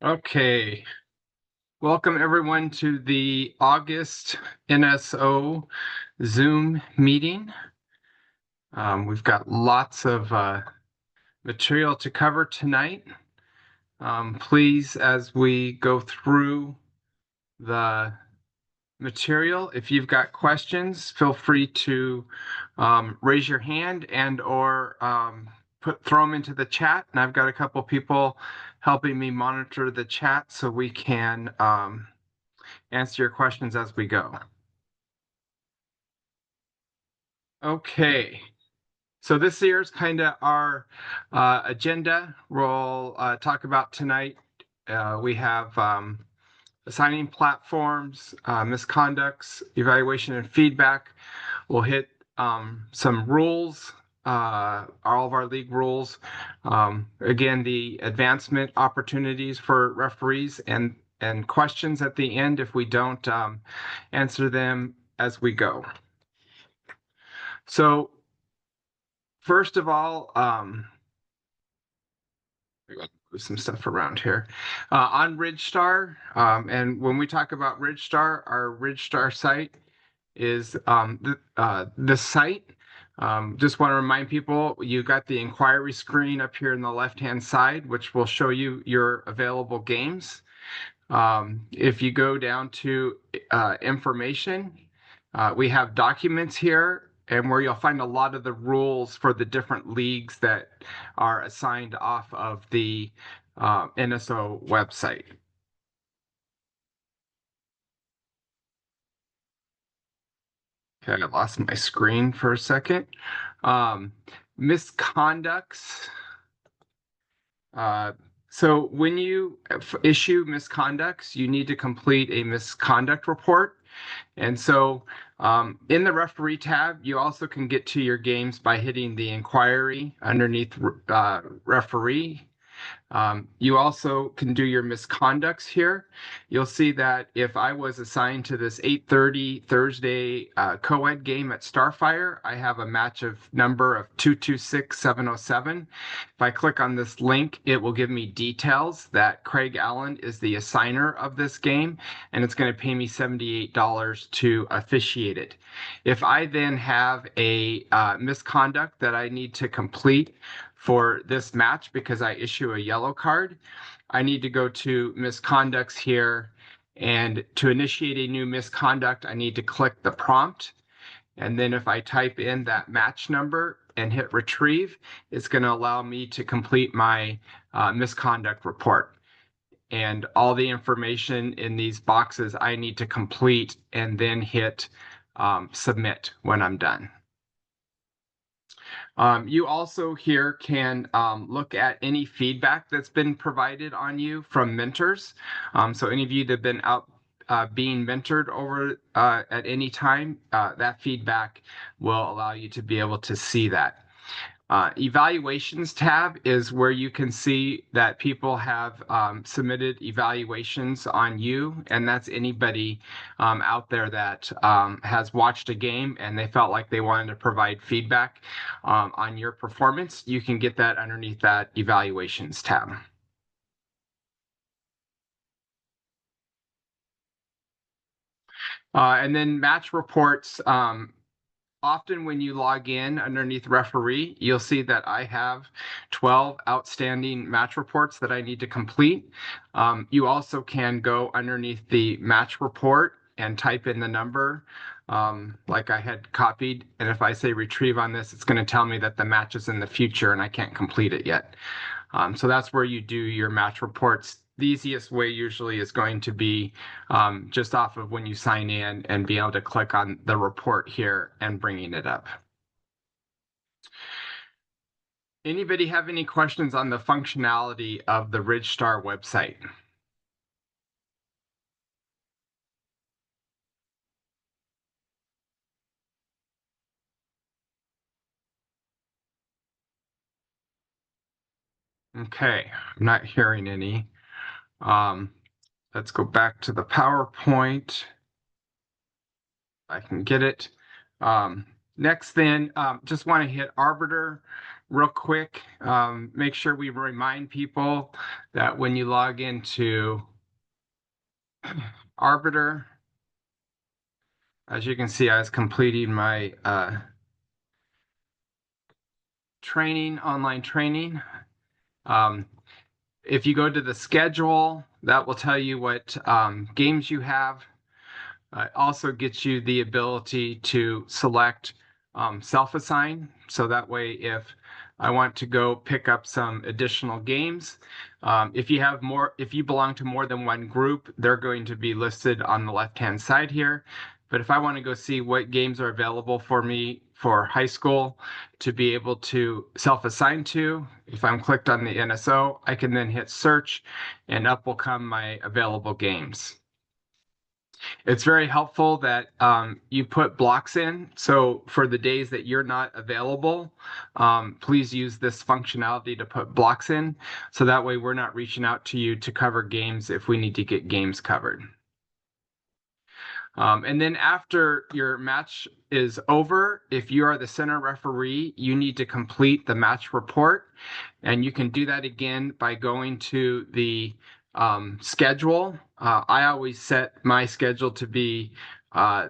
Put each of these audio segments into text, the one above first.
Okay, welcome everyone to the August NSO Zoom meeting. We've got lots of material to cover tonight. Please, as we go through the material, if you've got questions, feel free to raise your hand and or throw them into the chat. And I've got a couple people helping me monitor the chat so we can answer your questions as we go. Okay, so this here's kind of our agenda. We'll talk about tonight. We have assigning platforms, misconducts, evaluation and feedback. We'll hit some rules, all of our league rules. Again, the advancement opportunities for referees and questions at the end if we don't answer them as we go. So first of all, move some stuff around here on RidgeStar. And when we talk about RidgeStar, our RidgeStar site is the site. Just want to remind people, you got the inquiry screen up here in the left-hand side, which will show you your available games. If you go down to information, we have documents here, and where you'll find a lot of the rules for the different leagues that are assigned off of the NSO website. Okay, I lost my screen for a second. Misconducts. So when you issue misconducts, you need to complete a misconduct report. And so in the referee tab, you also can get to your games by hitting the inquiry underneath referee. You also can do your misconducts here. You'll see that if I was assigned to this 8:30 Thursday co-ed game at Starfire, I have a match of number of 226707. If I click on this link, it will give me details that Craig Allen is the assigner of this game, and it's going to pay me $78 to officiate it. If I then have a misconduct that I need to complete for this match because I issue a yellow card, I need to go to misconducts here, and to initiate a new misconduct, I need to click the prompt. And then if I type in that match number and hit retrieve, it's going to allow me to complete my misconduct report. And all the information in these boxes I need to complete and then hit submit when I'm done. You also here can look at any feedback that's been provided on you from mentors. So any of you that have been out being mentored over at any time, that feedback will allow you to be able to see that. Evaluations tab is where you can see that people have submitted evaluations on you, and that's anybody out there that has watched a game and they felt like they wanted to provide feedback on your performance. You can get that underneath that evaluations tab. And then match reports. Often when you log in underneath referee, you'll see that I have 12 outstanding match reports that I need to complete. You also can go underneath the match report and type in the number like I had copied. And if I say retrieve on this, it's going to tell me that the match is in the future and I can't complete it yet. So that's where you do your match reports. The easiest way usually is going to be just off of when you sign in and be able to click on the report here and bringing it up. Anybody have any questions on the functionality of the RidgeStar website? Okay, I'm not hearing any. Let's go back to the PowerPoint. I can get it. Next then, just want to hit Arbiter. real quick, make sure we remind people that when you log into Arbiter, as you can see, I was completing my online training. If you go to the schedule, that will tell you what games you have. It also gets you the ability to select self-assign. So that way, if I want to go pick up some additional games, if you belong to more than one group, they're going to be listed on the left-hand side here. But if I want to go see what games are available for me for high school to be able to self-assign to, if I'm clicked on the NSO, I can then hit search and up will come my available games. It's very helpful that you put blocks in. So for the days that you're not available, please use this functionality to put blocks in. So that way we're not reaching out to you to cover games if we need to get games covered. And then after your match is over, if you are the center referee, you need to complete the match report. And you can do that again by going to the schedule. I always set my schedule to be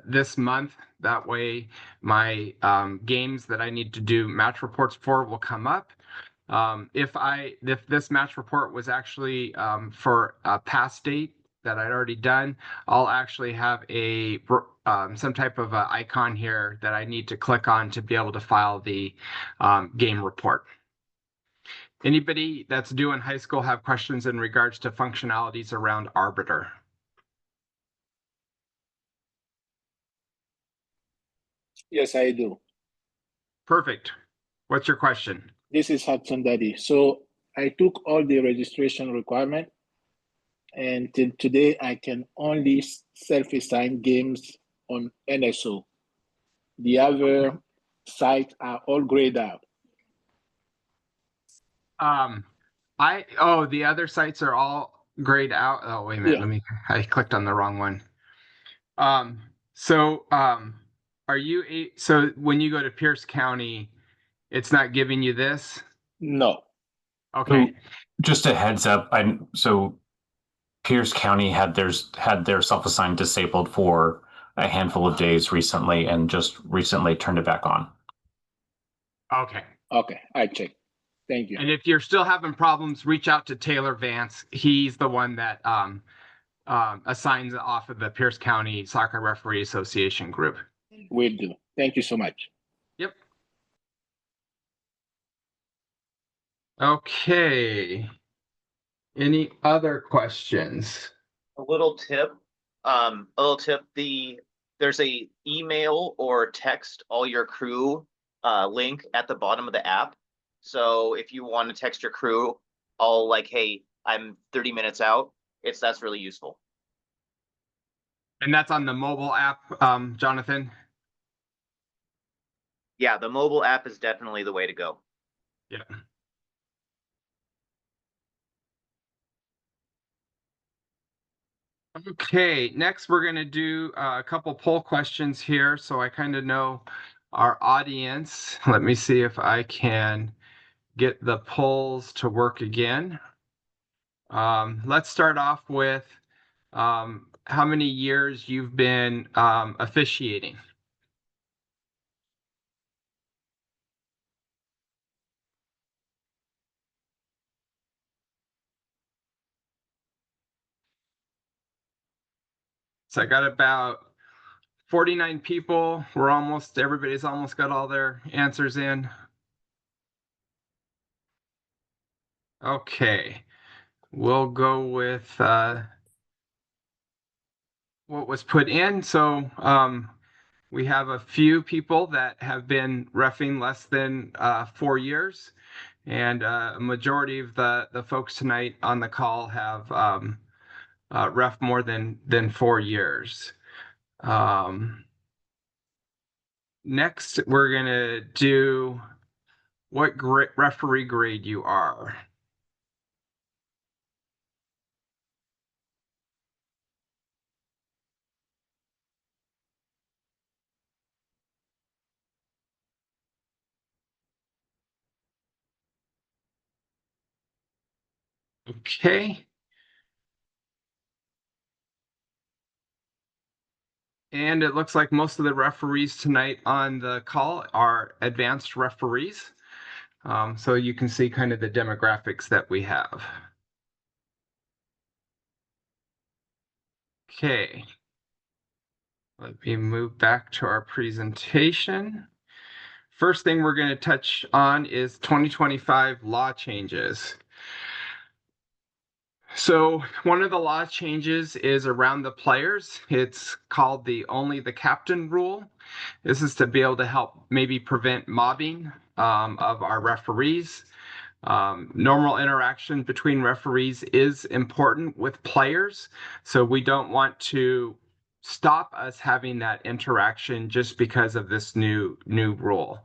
this month. That way my games that I need to do match reports for will come up. If this match report was actually for a past date that I'd already done, I'll actually have some type of icon here that I need to click on to be able to file the game report. Anybody that's due in high school have questions in regards to functionalities around Arbiter? Yes, I do. Perfect. What's your question? This is Hudson Daddy. So I took all the registration requirement, and till today I can only self-assign games on NSO. The other sites are all grayed out. The other sites are all grayed out. Oh, wait a minute. Yeah. I clicked on the wrong one. So when you go to Pierce County, it's not giving you this? No. Okay. So just a heads up, so Pierce County had their self-assigned disabled for a handful of days recently and just recently turned it back on. Okay. Okay, I checked. Thank you. And if you're still having problems, reach out to Taylor Vance. He's the one that assigns off of the Pierce County Soccer Referee Association group. Will do. Thank you so much. Yep. Okay. Any other questions? A little tip. There's a email or text all your crew link at the bottom of the app. So if you want to text your crew, all like, hey, I'm 30 minutes out. That's really useful. And that's on the mobile app, Jonathan? Yeah, the mobile app is definitely the way to go. Yeah. Okay, next we're going to do a couple poll questions here so I kind of know our audience. Let me see if I can get the polls to work again. Let's start off with how many years you've been officiating. So I got about 49 people. Everybody's almost got all their answers in. Okay, we'll go with what was put in. So we have a few people that have been reffing less than 4 years, and a majority of the folks tonight on the call have ref more than 4 years. Next, we're gonna do what referee grade you are. Okay. And it looks like most of the referees tonight on the call are advanced referees. So you can see kind of the demographics that we have. Okay. Let me move back to our presentation. First thing we're going to touch on is 2025 law changes. So one of the law changes is around the players. It's called the only the captain rule. This is to be able to help maybe prevent mobbing of our referees. Normal interaction between referees is important with players, so we don't want to stop us having that interaction just because of this new rule.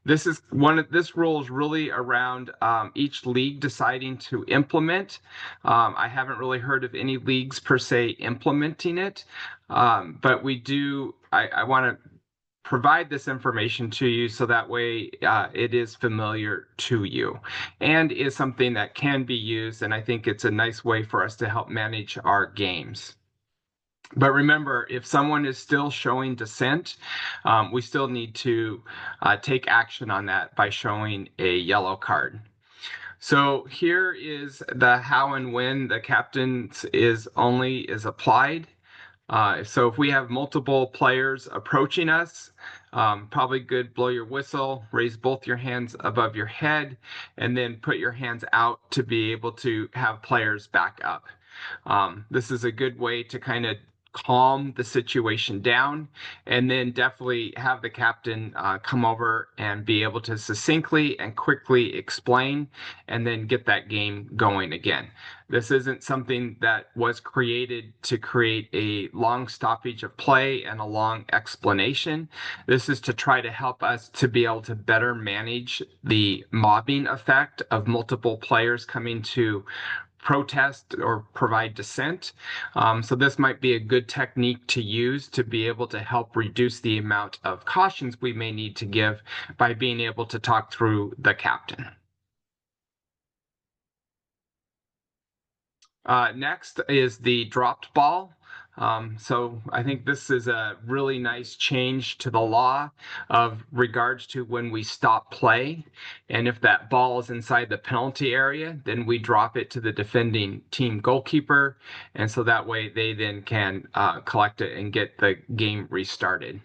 This rule is really around each league deciding to implement. I haven't really heard of any leagues per se implementing it, but we do. I want to provide this information to you so that way it is familiar to you and is something that can be used. And I think it's a nice way for us to help manage our games. But remember, if someone is still showing dissent, we still need to take action on that by showing a yellow card. So here is the how and when the captain's is applied. So if we have multiple players approaching us, probably good, blow your whistle, raise both your hands above your head, and then put your hands out to be able to have players back up. This is a good way to kind of calm the situation down, and then definitely have the captain come over and be able to succinctly and quickly explain and then get that game going again. This isn't something that was created to create a long stoppage of play and a long explanation. This is to try to help us to be able to better manage the mobbing effect of multiple players coming to protest or provide dissent. So this might be a good technique to use to be able to help reduce the amount of cautions we may need to give by being able to talk through the captain. Next is the dropped ball. So I think this is a really nice change to the law of regards to when we stop play. And if that ball is inside the penalty area, then we drop it to the defending team goalkeeper. And so that way they then can collect it and get the game restarted.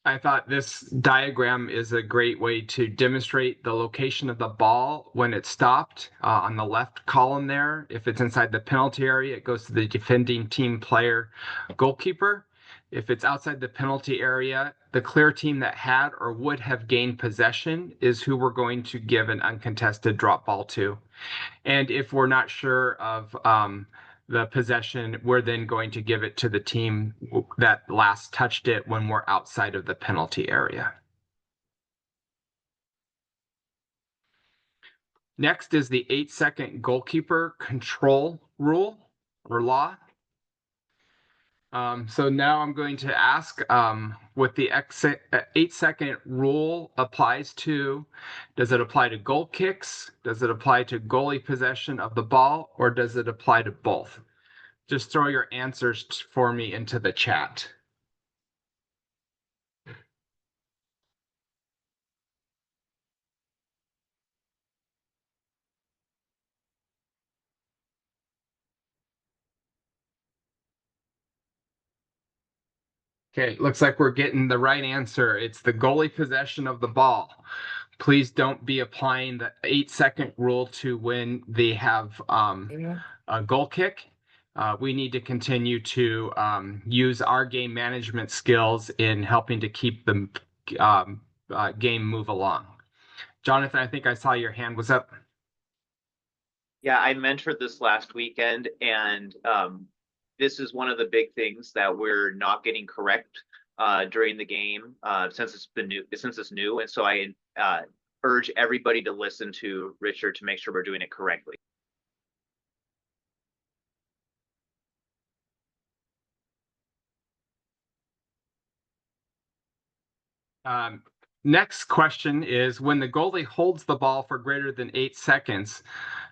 I thought this diagram is a great way to demonstrate the location of the ball when it's stopped on the left column there. If it's inside the penalty area, it goes to the defending team player goalkeeper. If it's outside the penalty area, the clear team that had or would have gained possession is who we're going to give an uncontested drop ball to. And if we're not sure of the possession, we're then going to give it to the team that last touched it when we're outside of the penalty area. Next is the 8-second goalkeeper control rule or law. So now I'm going to ask what the 8-second rule applies to. Does it apply to goal kicks? Does it apply to goalie possession of the ball? Or does it apply to both? Just throw your answers for me into the chat. Okay, looks like we're getting the right answer. It's the goalie possession of the ball. Please don't be applying the 8-second rule to when they have a goal kick. We need to continue to use our game management skills in helping to keep the game move along. Jonathan, I think I saw your hand was up. Yeah, I mentored this last weekend, and this is one of the big things that we're not getting correct during the game since it's new. And so I urge everybody to listen to Richard to make sure we're doing it correctly. Next question is, when the goalie holds the ball for greater than 8 seconds,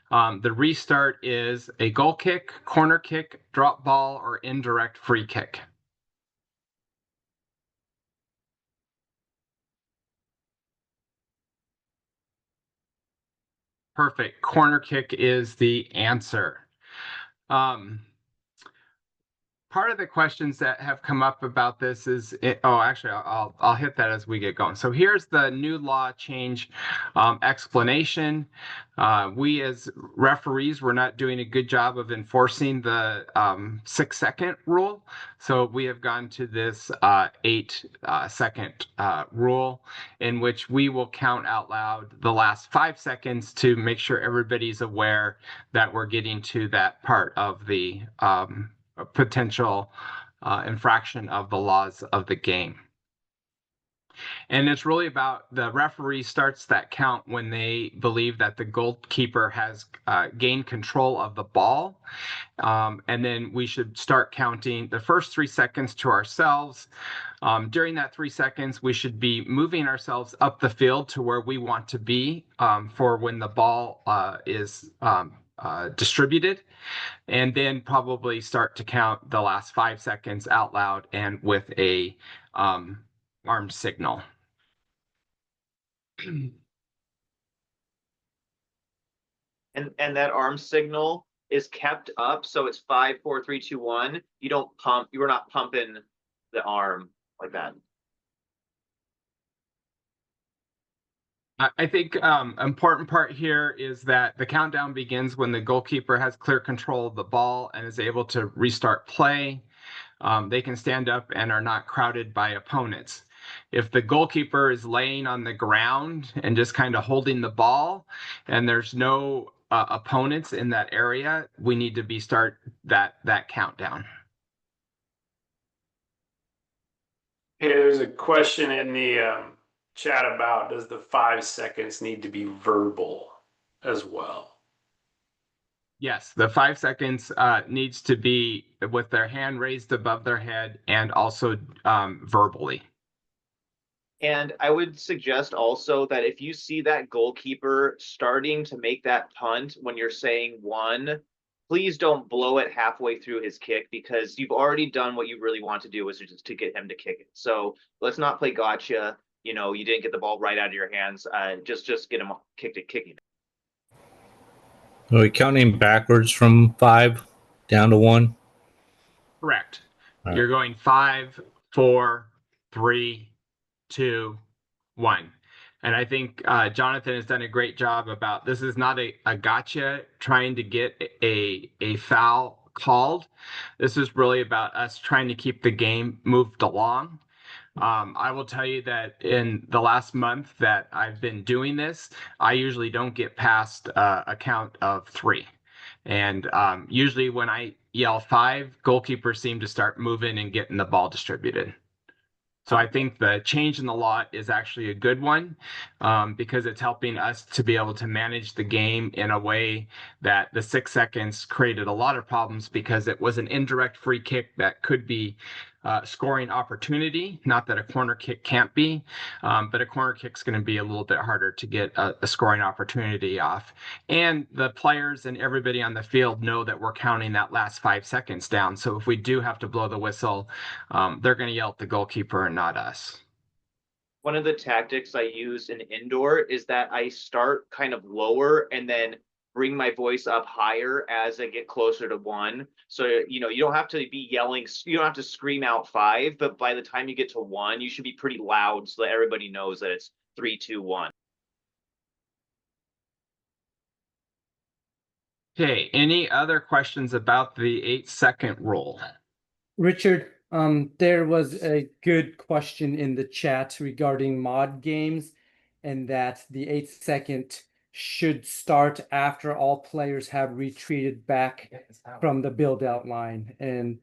the restart is a goal kick, corner kick, drop ball, or indirect free kick. Perfect. Corner kick is the answer. Part of the questions that have come up about this is, actually, I'll hit that as we get going. So here's the new law change explanation. We as referees were not doing a good job of enforcing the 6-second rule. So we have gone to this 8-second rule, in which we will count out loud the last 5 seconds to make sure everybody's aware that we're getting to that part of the potential infraction of the laws of the game. And it's really about the referee starts that count when they believe that the goalkeeper has gained control of the ball. And then we should start counting the first 3 seconds to ourselves. During that 3 seconds, we should be moving ourselves up the field to where we want to be for when the ball is distributed, and then probably start to count the last 5 seconds out loud and with a armed signal. And that arm signal is kept up, so it's 5, 4, 3, 2, 1. You don't pump. You are not pumping the arm like that. I think important part here is that the countdown begins when the goalkeeper has clear control of the ball and is able to restart play. They can stand up and are not crowded by opponents. If the goalkeeper is laying on the ground and just kind of holding the ball and there's no opponents in that area, we need to start that countdown. Hey, there's a question in the chat about, does the 5 seconds need to be verbal as well? Yes, the 5 seconds needs to be with their hand raised above their head and also verbally. And I would suggest also that if you see that goalkeeper starting to make that punt when you're saying 1, please don't blow it halfway through his kick, because you've already done what you really want to do, is just to get him to kick it. So let's not play gotcha. You know, you didn't get the ball right out of your hands. Just get him kicking it. Are we counting backwards from 5 down to 1? Correct. Right. You're going 5, 4, 3, 2, 1. And I think Jonathan has done a great job about this. Is not a gotcha trying to get a foul called. This is really about us trying to keep the game moved along. I will tell you that in the last month that I've been doing this, I usually don't get past a count of 3. And usually when I yell 5, goalkeepers seem to start moving and getting the ball distributed. So I think the change in the law is actually a good one, because it's helping us to be able to manage the game in a way that the 6 seconds created a lot of problems, because it was an indirect free kick that could be scoring opportunity. Not that a corner kick can't be, but a corner kick's going to be a little bit harder to get a scoring opportunity off. And the players and everybody on the field know that we're counting that last 5 seconds down. So if we do have to blow the whistle, they're going to yell at the goalkeeper and not us. One of the tactics I use in indoor is that I start kind of lower and then bring my voice up higher as I get closer to 1. So, you know, you don't have to be yelling, you don't have to scream out 5, but by the time you get to 1, you should be pretty loud so that everybody knows that it's 3, 2, 1. Okay, any other questions about the 8-second rule? Richard, there was a good question in the chat regarding mod games, and that the 8-second should start after all players have retreated back from the build out line. And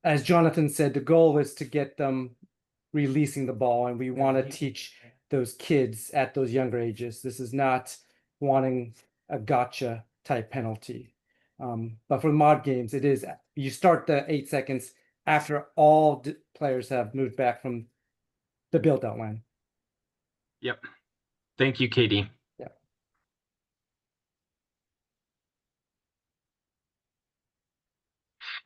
as Jonathan said, the goal is to get them releasing the ball, and we want to teach those kids at those younger ages. This is not wanting a gotcha type penalty. But for mod games, it is, you start the 8 seconds after all players have moved back from the build out line. Yep. Thank you, Katie. Yeah.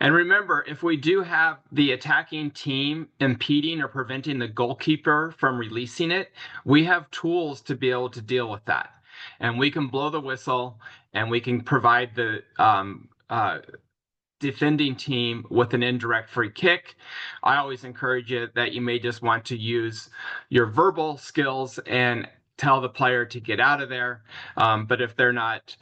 And remember, if we do have the attacking team impeding or preventing the goalkeeper from releasing it, we have tools to be able to deal with that. And we can blow the whistle and we can provide the defending team with an indirect free kick. I always encourage you that you may just want to use your verbal skills and tell the player to get out of there. But if they're not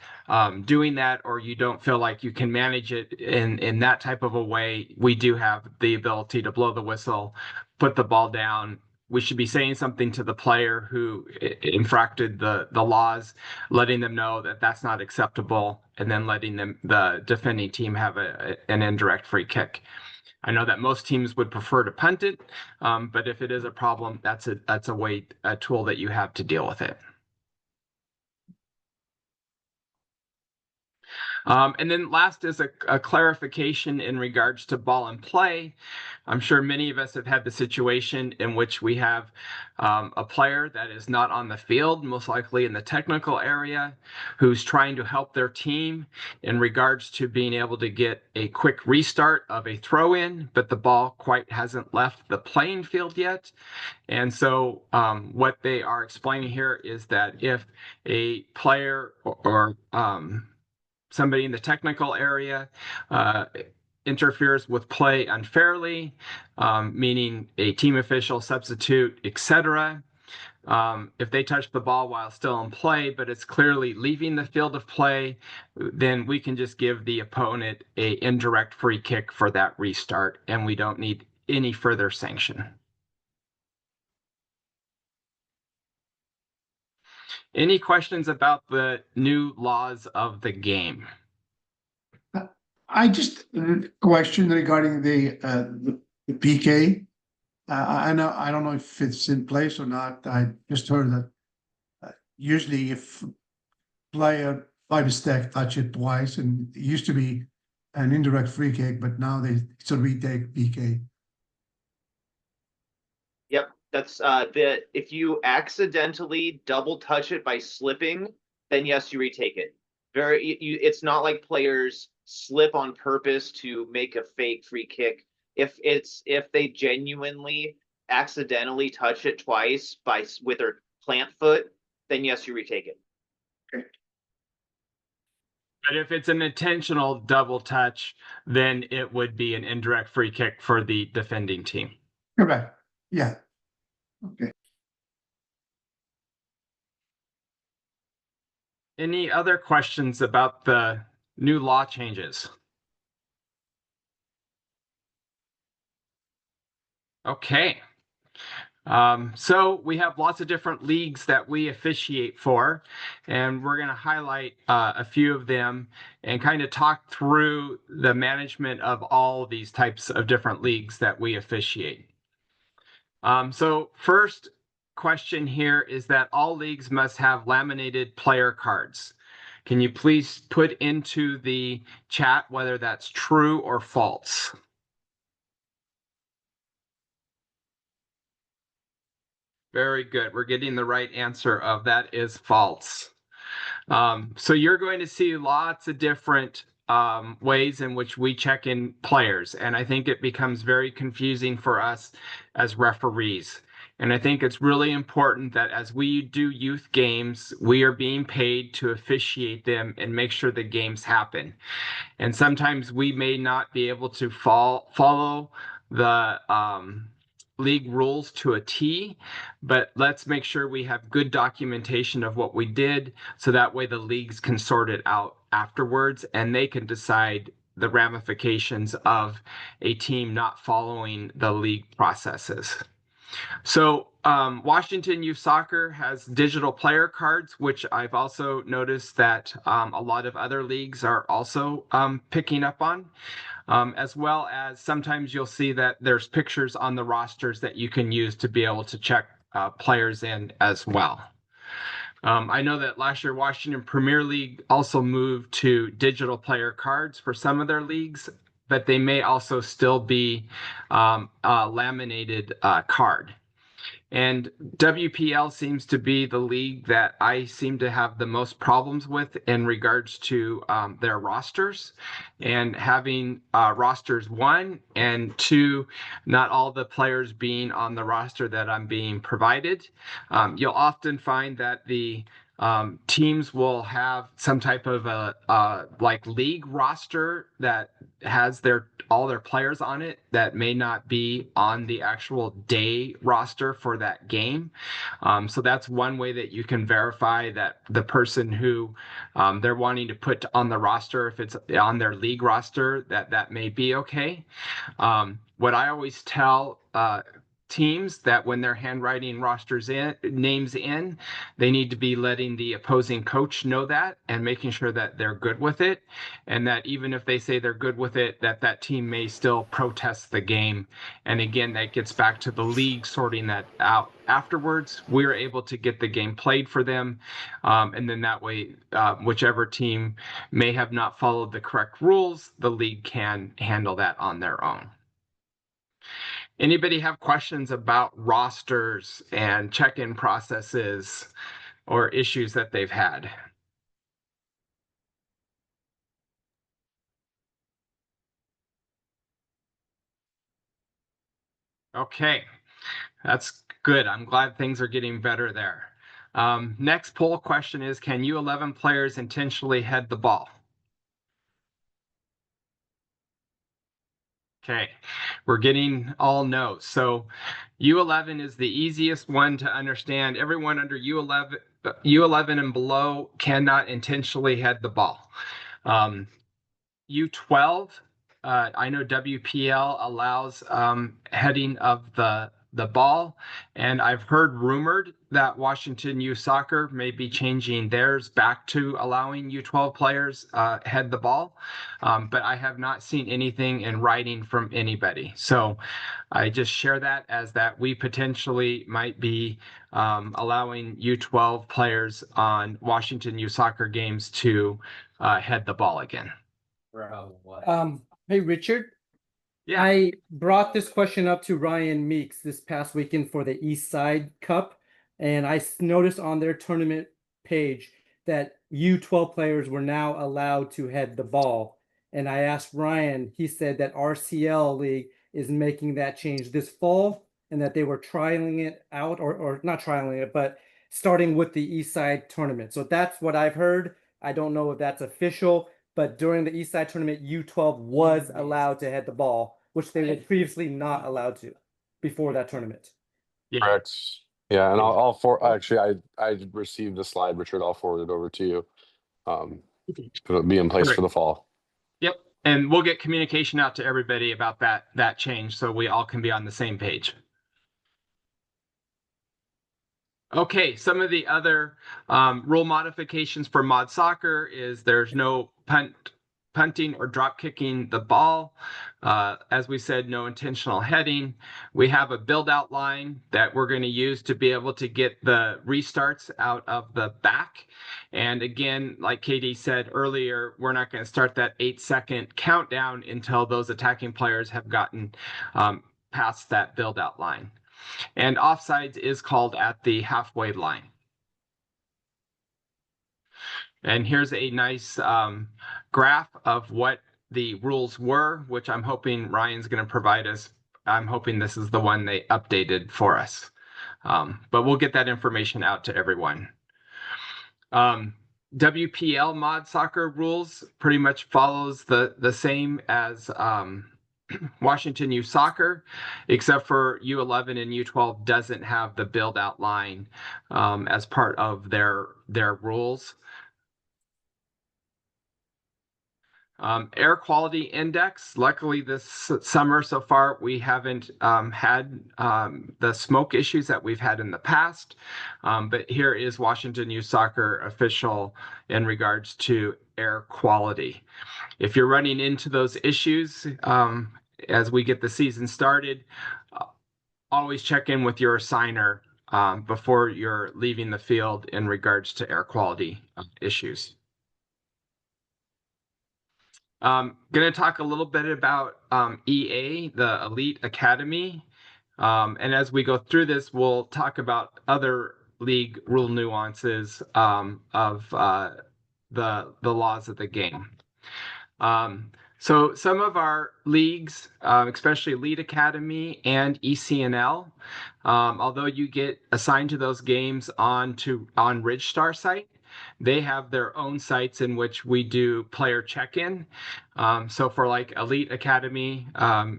doing that, or you don't feel like you can manage it in that type of a way, we do have the ability to blow the whistle, put the ball down. We should be saying something to the player who infracted the laws, letting them know that that's not acceptable, and then letting the defending team have an indirect free kick. I know that most teams would prefer to punt it, but if it is a problem, that's a tool that you have to deal with it. And then last is a clarification in regards to ball and play. I'm sure many of us have had the situation in which we have a player that is not on the field, most likely in the technical area, who's trying to help their team in regards to being able to get a quick restart of a throw in, but the ball quite hasn't left the playing field yet. And so what they are explaining here is that if a player or somebody in the technical area interferes with play unfairly, meaning a team official, substitute, etc. If they touch the ball while still in play, but it's clearly leaving the field of play, then we can just give the opponent an indirect free kick for that restart, and we don't need any further sanction. Any questions about the new laws of the game? I just question regarding the PK. I know I don't know if it's in place or not. I just heard that usually if player by mistake touch it twice, and it used to be an indirect free kick, but now it's a retake PK. Yep, that's if you accidentally double touch it by slipping, then yes, you retake it. It's not like players slip on purpose to make a fake free kick. If they genuinely accidentally touch it twice with their plant foot, then yes, you retake it. But if it's an intentional double touch, then it would be an indirect free kick for the defending team. Correct. Yeah. Okay. Any other questions about the new law changes? Okay. So we have lots of different leagues that we officiate for, and we're going to highlight a few of them and kind of talk through the management of all these types of different leagues that we officiate. So first question here is that all leagues must have laminated player cards. Can you please put into the chat whether that's true or false? Very good. We're getting the right answer of that is false. So you're going to see lots of different ways in which we check in players. And I think it becomes very confusing for us as referees. And I think it's really important that as we do youth games, we are being paid to officiate them and make sure the games happen. And sometimes we may not be able to follow the league rules to a T, but let's make sure we have good documentation of what we did, so that way the leagues can sort it out afterwards and they can decide the ramifications of a team not following the league processes. So Washington Youth Soccer has digital player cards, which I've also noticed that a lot of other leagues are also picking up on. As well as sometimes you'll see that there's pictures on the rosters that you can use to be able to check players in as well. I know that last year Washington Premier League also moved to digital player cards for some of their leagues, but they may also still be a laminated card. And WPL seems to be the league that I seem to have the most problems with in regards to their rosters and having rosters, one, and two, not all the players being on the roster that I'm being provided. You'll often find that the teams will have some type of a like league roster that has all their players on it that may not be on the actual day roster for that game. So that's one way that you can verify that the person who they're wanting to put on the roster, if it's on their league roster, that may be okay. What I always tell teams that when they're handwriting names in, they need to be letting the opposing coach know that and making sure that they're good with it, and that even if they say they're good with it, that team may still protest the game. And again, that gets back to the league sorting that out afterwards. We're able to get the game played for them, and then that way, whichever team may have not followed the correct rules, the league can handle that on their own. Anybody have questions about rosters and check-in processes or issues that they've had? Okay, that's good. I'm glad things are getting better there. Next poll question is, can U11 players intentionally head the ball? Okay, we're getting all no. So U11 is the easiest one to understand. Everyone under U11 and below cannot intentionally head the ball. U12, I know WPL allows heading of the ball, and I've heard rumored that Washington U Soccer may be changing theirs back to allowing U12 players head the ball, but I have not seen anything in writing from anybody. So I just share that as that we potentially might be allowing U12 players on Washington U Soccer games to head the ball again. Hey, Richard. Yeah. I brought this question up to Ryan Meeks this past weekend for the East Side Cup, and I noticed on their tournament page that U12 players were now allowed to head the ball. And I asked Ryan, he said that RCL League is making that change this fall and that they were trialing it out, or not trialing it, but starting with the East Side tournament. So that's what I've heard. I don't know if that's official, but during the East Side tournament, U12 was allowed to head the ball, which they were previously not allowed to before that tournament. Yeah. Correct. Yeah, and I'll for actually I received the slide, Richard. I'll forward it over to you. It'll be in place for the fall. Yep. And we'll get communication out to everybody about that change so we all can be on the same page. Okay, some of the other rule modifications for mod soccer is there's no punting or drop kicking the ball. As we said, no intentional heading. We have a build out line that we're going to use to be able to get the restarts out of the back. And again, like KD said earlier, we're not going to start that 8-second countdown until those attacking players have gotten past that build out line. And offsides is called at the halfway line. And here's a nice graph of what the rules were, which I'm hoping Ryan's going to provide us. I'm hoping this is the one they updated for us. But we'll get that information out to everyone. WPL mod soccer rules pretty much follows the same as Washington U Soccer, except for U11 and U12 doesn't have the build out line as part of their rules. Air quality index. Luckily, this summer so far, we haven't had the smoke issues that we've had in the past. But here is Washington U Soccer official in regards to air quality. If you're running into those issues as we get the season started, always check in with your assigner before you're leaving the field in regards to air quality issues. Going to talk a little bit about EA, the Elite Academy. And as we go through this, we'll talk about other league rule nuances of the laws of the game. So some of our leagues, especially Elite Academy and ECNL, although you get assigned to those games on Ridgestar site, they have their own sites in which we do player check-in. So for like Elite Academy,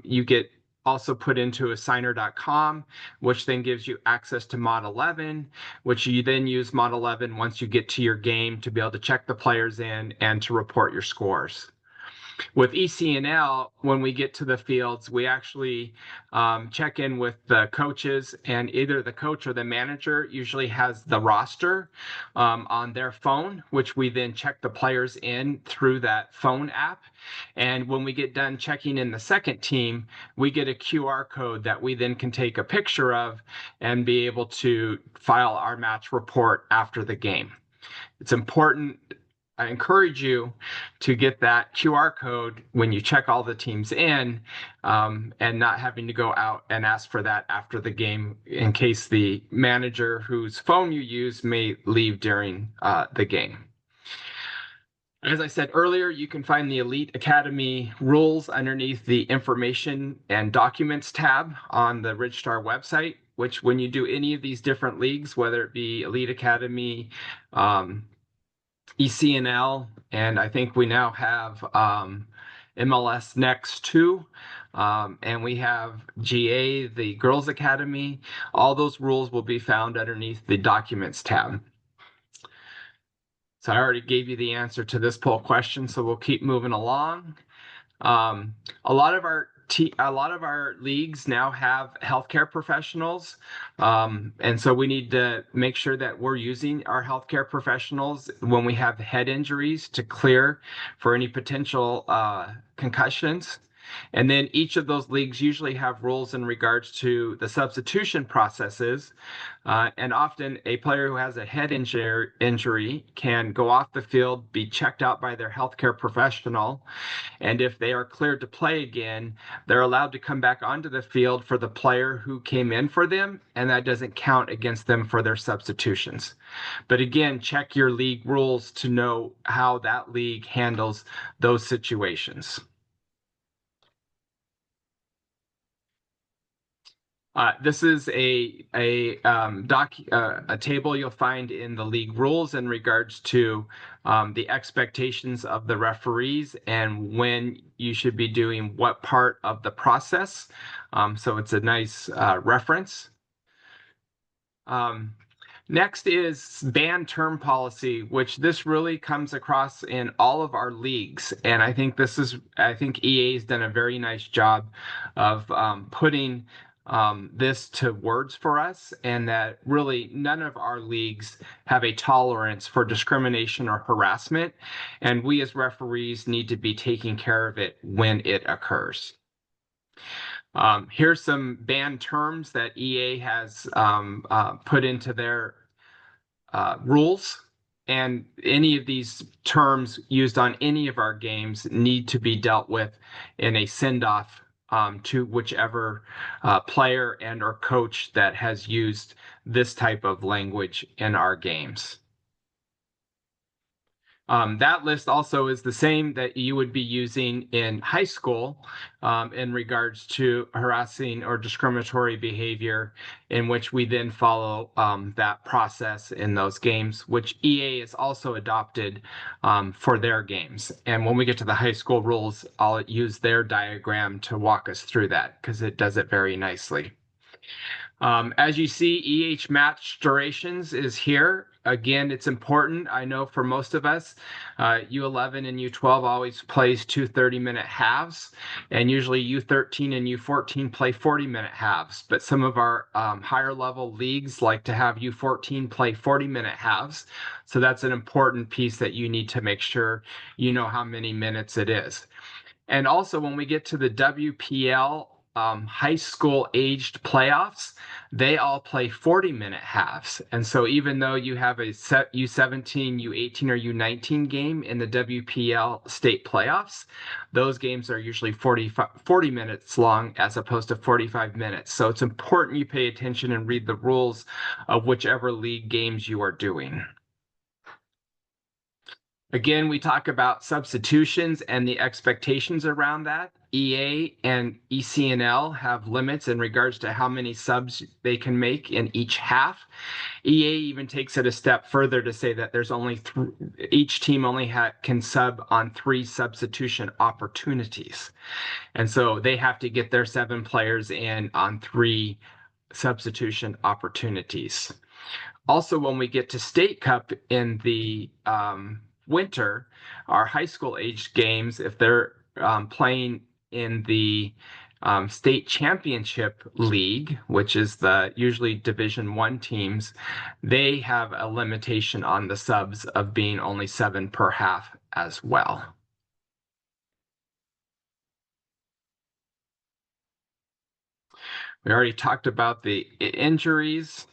you get also put into assigner.com, which then gives you access to Mod 11, which you then use Mod 11 once you get to your game to be able to check the players in and to report your scores. With ECNL, when we get to the fields, we actually check in with the coaches, and either the coach or the manager usually has the roster on their phone, which we then check the players in through that phone app. And when we get done checking in the second team, we get a QR code that we then can take a picture of and be able to file our match report after the game. It's important. I encourage you to get that QR code when you check all the teams in, and not having to go out and ask for that after the game in case the manager whose phone you use may leave during the game. As I said earlier, you can find the Elite Academy rules underneath the Information and Documents tab on the Ridgestar website, which when you do any of these different leagues, whether it be Elite Academy, ECNL, and I think we now have MLS Next 2, and we have GA, the Girls Academy. All those rules will be found underneath the Documents tab. So I already gave you the answer to this poll question, so we'll keep moving along. A lot of our leagues now have healthcare professionals, and so we need to make sure that we're using our healthcare professionals when we have head injuries to clear for any potential concussions. And then each of those leagues usually have rules in regards to the substitution processes. And often a player who has a head injury can go off the field, be checked out by their healthcare professional. And if they are cleared to play again, they're allowed to come back onto the field for the player who came in for them, and that doesn't count against them for their substitutions. But again, check your league rules to know how that league handles those situations. This is a table you'll find in the league rules in regards to the expectations of the referees and when you should be doing what part of the process. So it's a nice reference. Next is ban term policy, which this really comes across in all of our leagues. And I think EA has done a very nice job of putting this to words for us, and that really none of our leagues have a tolerance for discrimination or harassment. And we as referees need to be taking care of it when it occurs. Here's some banned terms that EA has put into their rules, and any of these terms used on any of our games need to be dealt with in a send-off to whichever player and or coach that has used this type of language in our games. That list also is the same that you would be using in high school in regards to harassing or discriminatory behavior, in which we then follow that process in those games, which EA has also adopted for their games. And when we get to the high school rules, I'll use their diagram to walk us through that because it does it very nicely. As you see, EH match durations is here. Again, it's important. I know for most of us, U11 and U12 always plays two 30-minute halves, and usually U13 and U14 play 40-minute halves. But some of our higher level leagues like to have U14 play 40-minute halves. So that's an important piece that you need to make sure you know how many minutes it is. And also when we get to the WPL high school aged playoffs, they all play 40-minute halves. And so even though you have a set U17, U18, or U19 game in the WPL state playoffs, those games are usually 40 minutes long as opposed to 45 minutes. So it's important you pay attention and read the rules of whichever league games you are doing. Again, we talk about substitutions and the expectations around that. EA and ECNL have limits in regards to how many subs they can make in each half. EA even takes it a step further to say that there's only each team only can sub on 3 substitution opportunities. And so they have to get their 7 players in on 3 substitution opportunities. Also, when we get to State Cup in the winter, our high school aged games, if they're playing in the state championship league, which is the usually Division I teams, they have a limitation on the subs of being only 7 per half as well. We already talked about the injuries.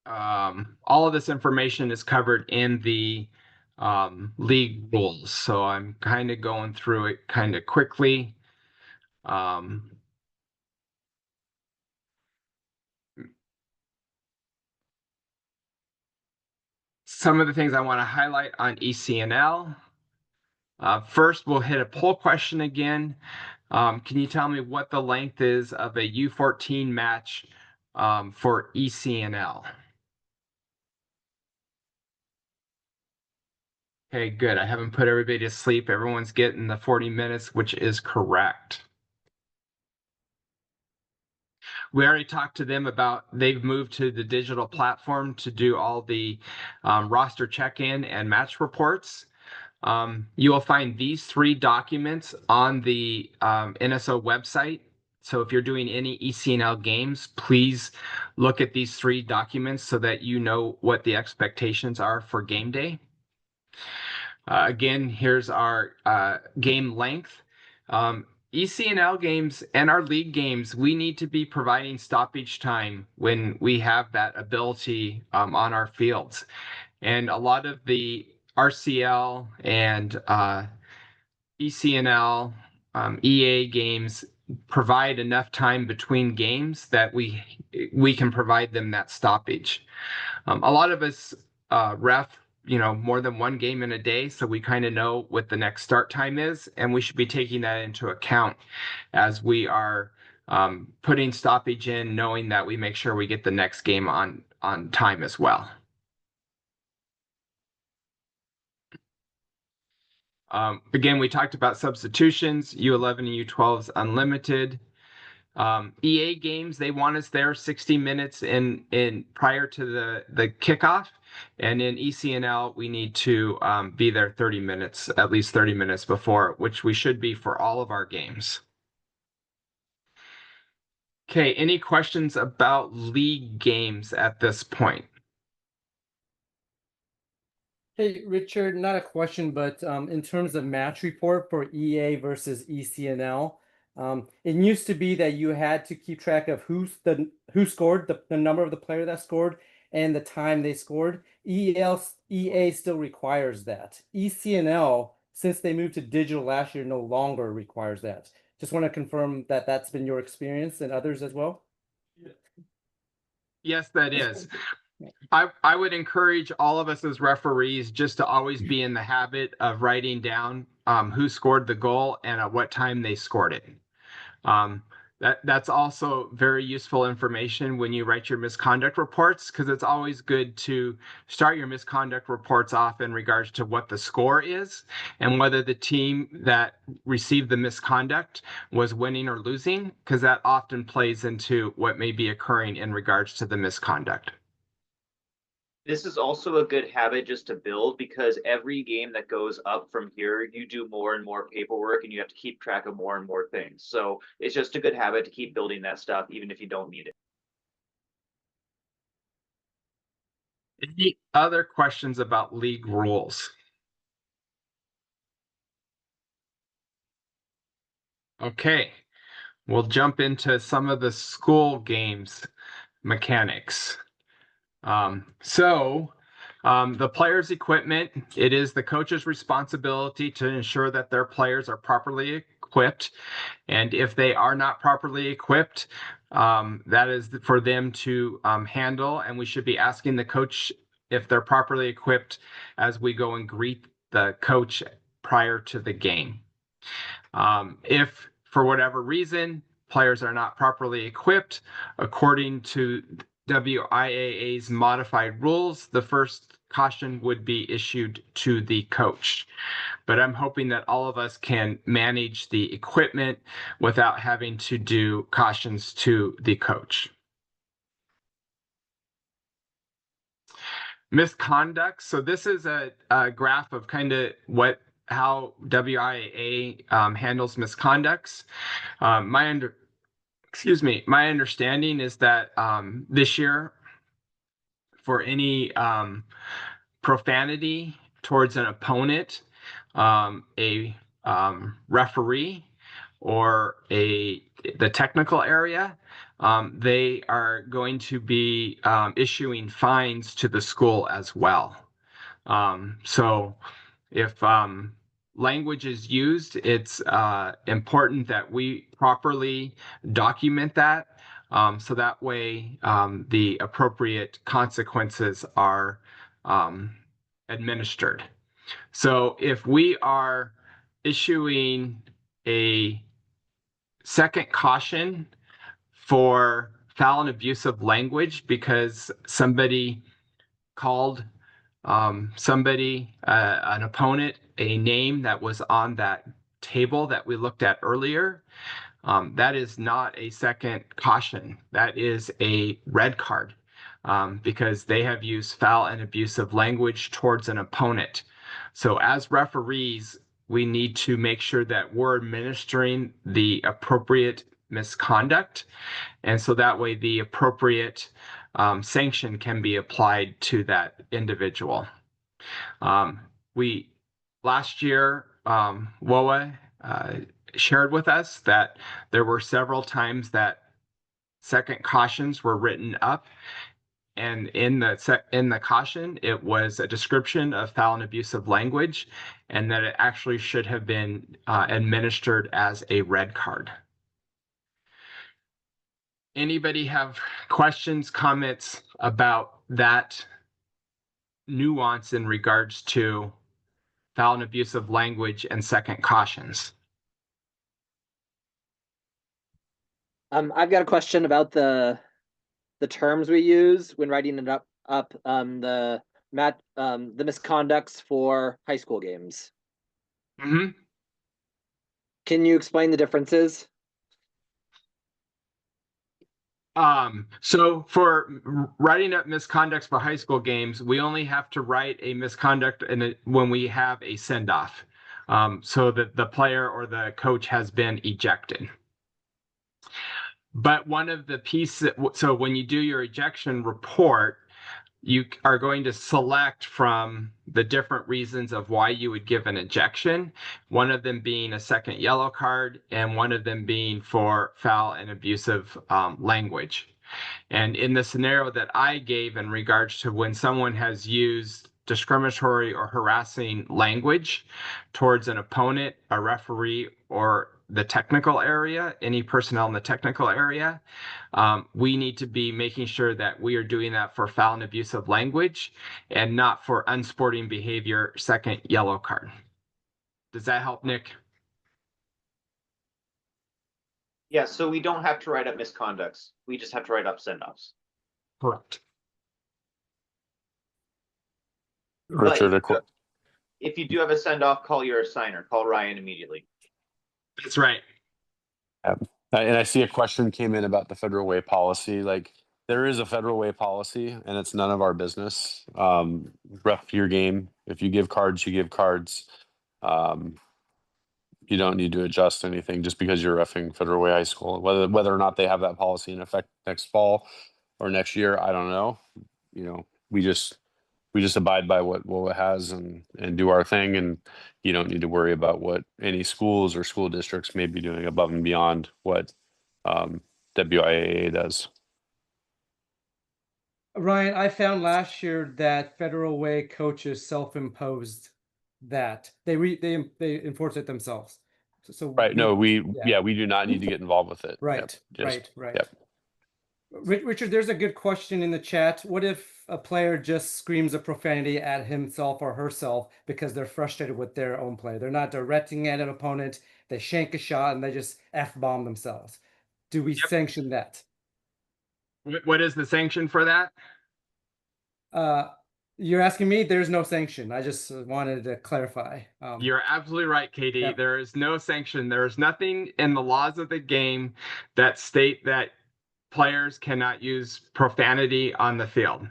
All of this information is covered in the league rules, so I'm kind of going through it kind of quickly. Some of the things I want to highlight on ECNL. First, we'll hit a poll question again. Can you tell me what the length is of a U14 match for ECNL? Okay, good. I haven't put everybody to sleep. Everyone's getting the 40 minutes, which is correct. We already talked to them about they've moved to the digital platform to do all the roster check-in and match reports. You will find these 3 documents on the NSO website. So if you're doing any ECNL games, please look at these 3 documents so that you know what the expectations are for game day. Again, here's our game length. ECNL games and our league games, we need to be providing stoppage time when we have that ability on our fields. And a lot of the RCL and ECNL, EA games provide enough time between games that we can provide them that stoppage. A lot of us ref more than 1 game in a day, so we kind of know what the next start time is, and we should be taking that into account as we are putting stoppage in, knowing that we make sure we get the next game on time as well. Again, we talked about substitutions, U11 and U12s unlimited. EA games, they want us there 60 minutes in prior to the kickoff. And in ECNL, we need to be there 30 minutes, at least 30 minutes before, which we should be for all of our games. Okay, any questions about league games at this point? Hey, Richard, not a question, but in terms of match report for EA versus ECNL, it used to be that you had to keep track of who scored, the number of the player that scored, and the time they scored. EA still requires that. ECNL, since they moved to digital last year, no longer requires that. Just want to confirm that that's been your experience and others as well. Yes, that is. I would encourage all of us as referees just to always be in the habit of writing down who scored the goal and at what time they scored it. That's also very useful information when you write your misconduct reports, because it's always good to start your misconduct reports off in regards to what the score is and whether the team that received the misconduct was winning or losing, because that often plays into what may be occurring in regards to the misconduct. This is also a good habit just to build, because every game that goes up from here, you do more and more paperwork and you have to keep track of more and more things. So it's just a good habit to keep building that stuff, even if you don't need it. Any other questions about league rules? Okay. we'll jump into some of the school games mechanics. The player's equipment, it is the coach's responsibility to ensure that their players are properly equipped. And if they are not properly equipped, that is for them to handle. And we should be asking the coach if they're properly equipped as we go and greet the coach prior to the game. If for whatever reason players are not properly equipped, according to WIAA's modified rules, the first caution would be issued to the coach. But I'm hoping that all of us can manage the equipment without having to do cautions to the coach. Misconduct. So this is a graph of kind of how WIAA handles misconducts. My understanding is that this year, for any profanity towards an opponent, a referee, or the technical area, they are going to be issuing fines to the school as well. So if language is used, it's important that we properly document that, so that way the appropriate consequences are administered. So if we are issuing a second caution for foul and abusive language because somebody called an opponent, a name that was on that table that we looked at earlier, that is not a second caution. That is a red card, because they have used foul and abusive language towards an opponent. So as referees, we need to make sure that we're administering the appropriate misconduct, and so that way the appropriate sanction can be applied to that individual. Last year, WOA shared with us that there were several times that second cautions were written up, and in the caution it was a description of foul and abusive language, and that it actually should have been administered as a red card. Anybody have questions, comments about that nuance in regards to foul and abusive language and second cautions? I've got a question about the terms we use when writing it up the misconducts for high school games. Mm-hmm. Can you explain the differences? So for writing up misconducts for high school games, we only have to write a misconduct when we have a send-off, so that the player or the coach has been ejected. But one of the pieces, so when you do your ejection report, you are going to select from the different reasons of why you would give an ejection, one of them being a second yellow card and one of them being for foul and abusive language. And in the scenario that I gave in regards to when someone has used discriminatory or harassing language towards an opponent, a referee, or the technical area, any personnel in the technical area, we need to be making sure that we are doing that for foul and abusive language and not for unsporting behavior, second yellow card. Does that help, Nick? Yeah, so we don't have to write up misconducts. We just have to write up send-offs. Correct. Richard, If you do have a send-off, call your assigner. Call Ryan immediately. That's right. and I see a question came in about the federal way policy. Like, there is a federal way policy, and it's none of our business. Ref your game. If you give cards, you give cards. You don't need to adjust anything just because you're reffing Federal Way High School. Whether or not they have that policy in effect next fall or next year, I don't know. You know, we just abide by what it has and do our thing, and you don't need to worry about what any schools or school districts may be doing above and beyond what WIAA does. Ryan, I found last year that Federal Way coaches self-imposed that they enforce it themselves. So Right. No, we yeah. we do not need to get involved with it. Right, Yep. right. Yep. Richard, there's a good question in the chat. What if a player just screams a profanity at himself or herself because they're frustrated with their own play? They're not directing at an opponent, they shank a shot and they just F-bomb themselves. Do we sanction that? What is the sanction for that? You're asking me, there's no sanction. I just wanted to clarify. You're absolutely right, KD. Yep. There is no sanction. There is nothing in the laws of the game that state that players cannot use profanity on the field.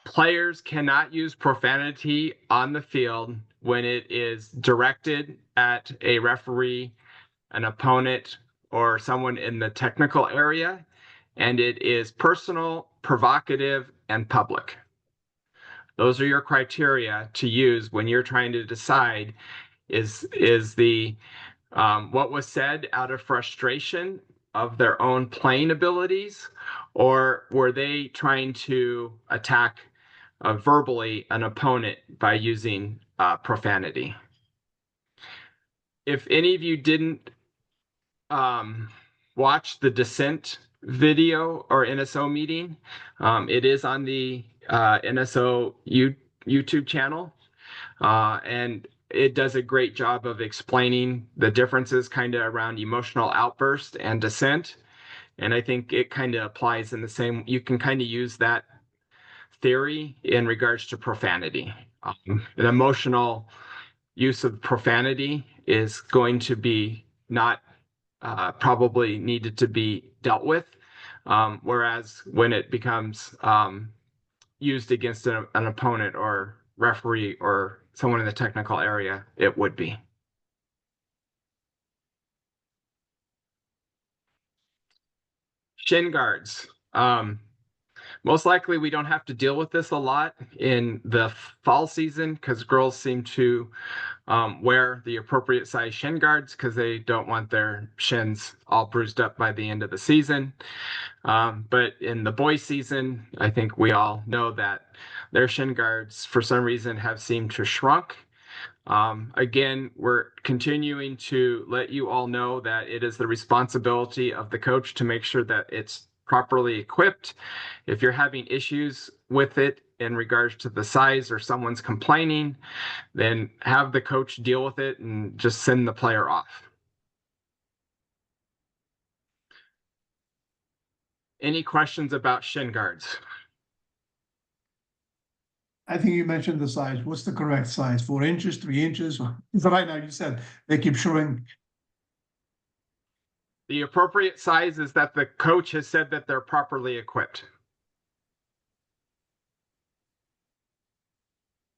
Players cannot use profanity on the field when it is directed at a referee, an opponent, or someone in the technical area, and it is personal, provocative, and public. Those are your criteria to use when you're trying to decide is the what was said out of frustration of their own playing abilities, or were they trying to attack verbally an opponent by using profanity? If any of you didn't watch the dissent video or NSO meeting, it is on the NSO YouTube channel, and it does a great job of explaining the differences kind of around emotional outburst and dissent. And I think it kind of applies in the same, you can kind of use that theory in regards to profanity. An emotional use of profanity is going to be not probably needed to be dealt with. Whereas when it becomes used against an opponent or referee or someone in the technical area, it would be. Shin guards. Most likely we don't have to deal with this a lot in the fall season because girls seem to wear the appropriate size shin guards because they don't want their shins all bruised up by the end of the season. But in the boys season, I think we all know that their shin guards for some reason have seemed to shrunk. Again, we're continuing to let you all know that it is the responsibility of the coach to make sure that it's properly equipped. If you're having issues with it in regards to the size or someone's complaining, then have the coach deal with it and just send the player off. Any questions about shin guards? I think you mentioned the size. What's the correct size? 4 inches, 3 inches? So right now you said they keep showing. The appropriate size is that the coach has said that they're properly equipped.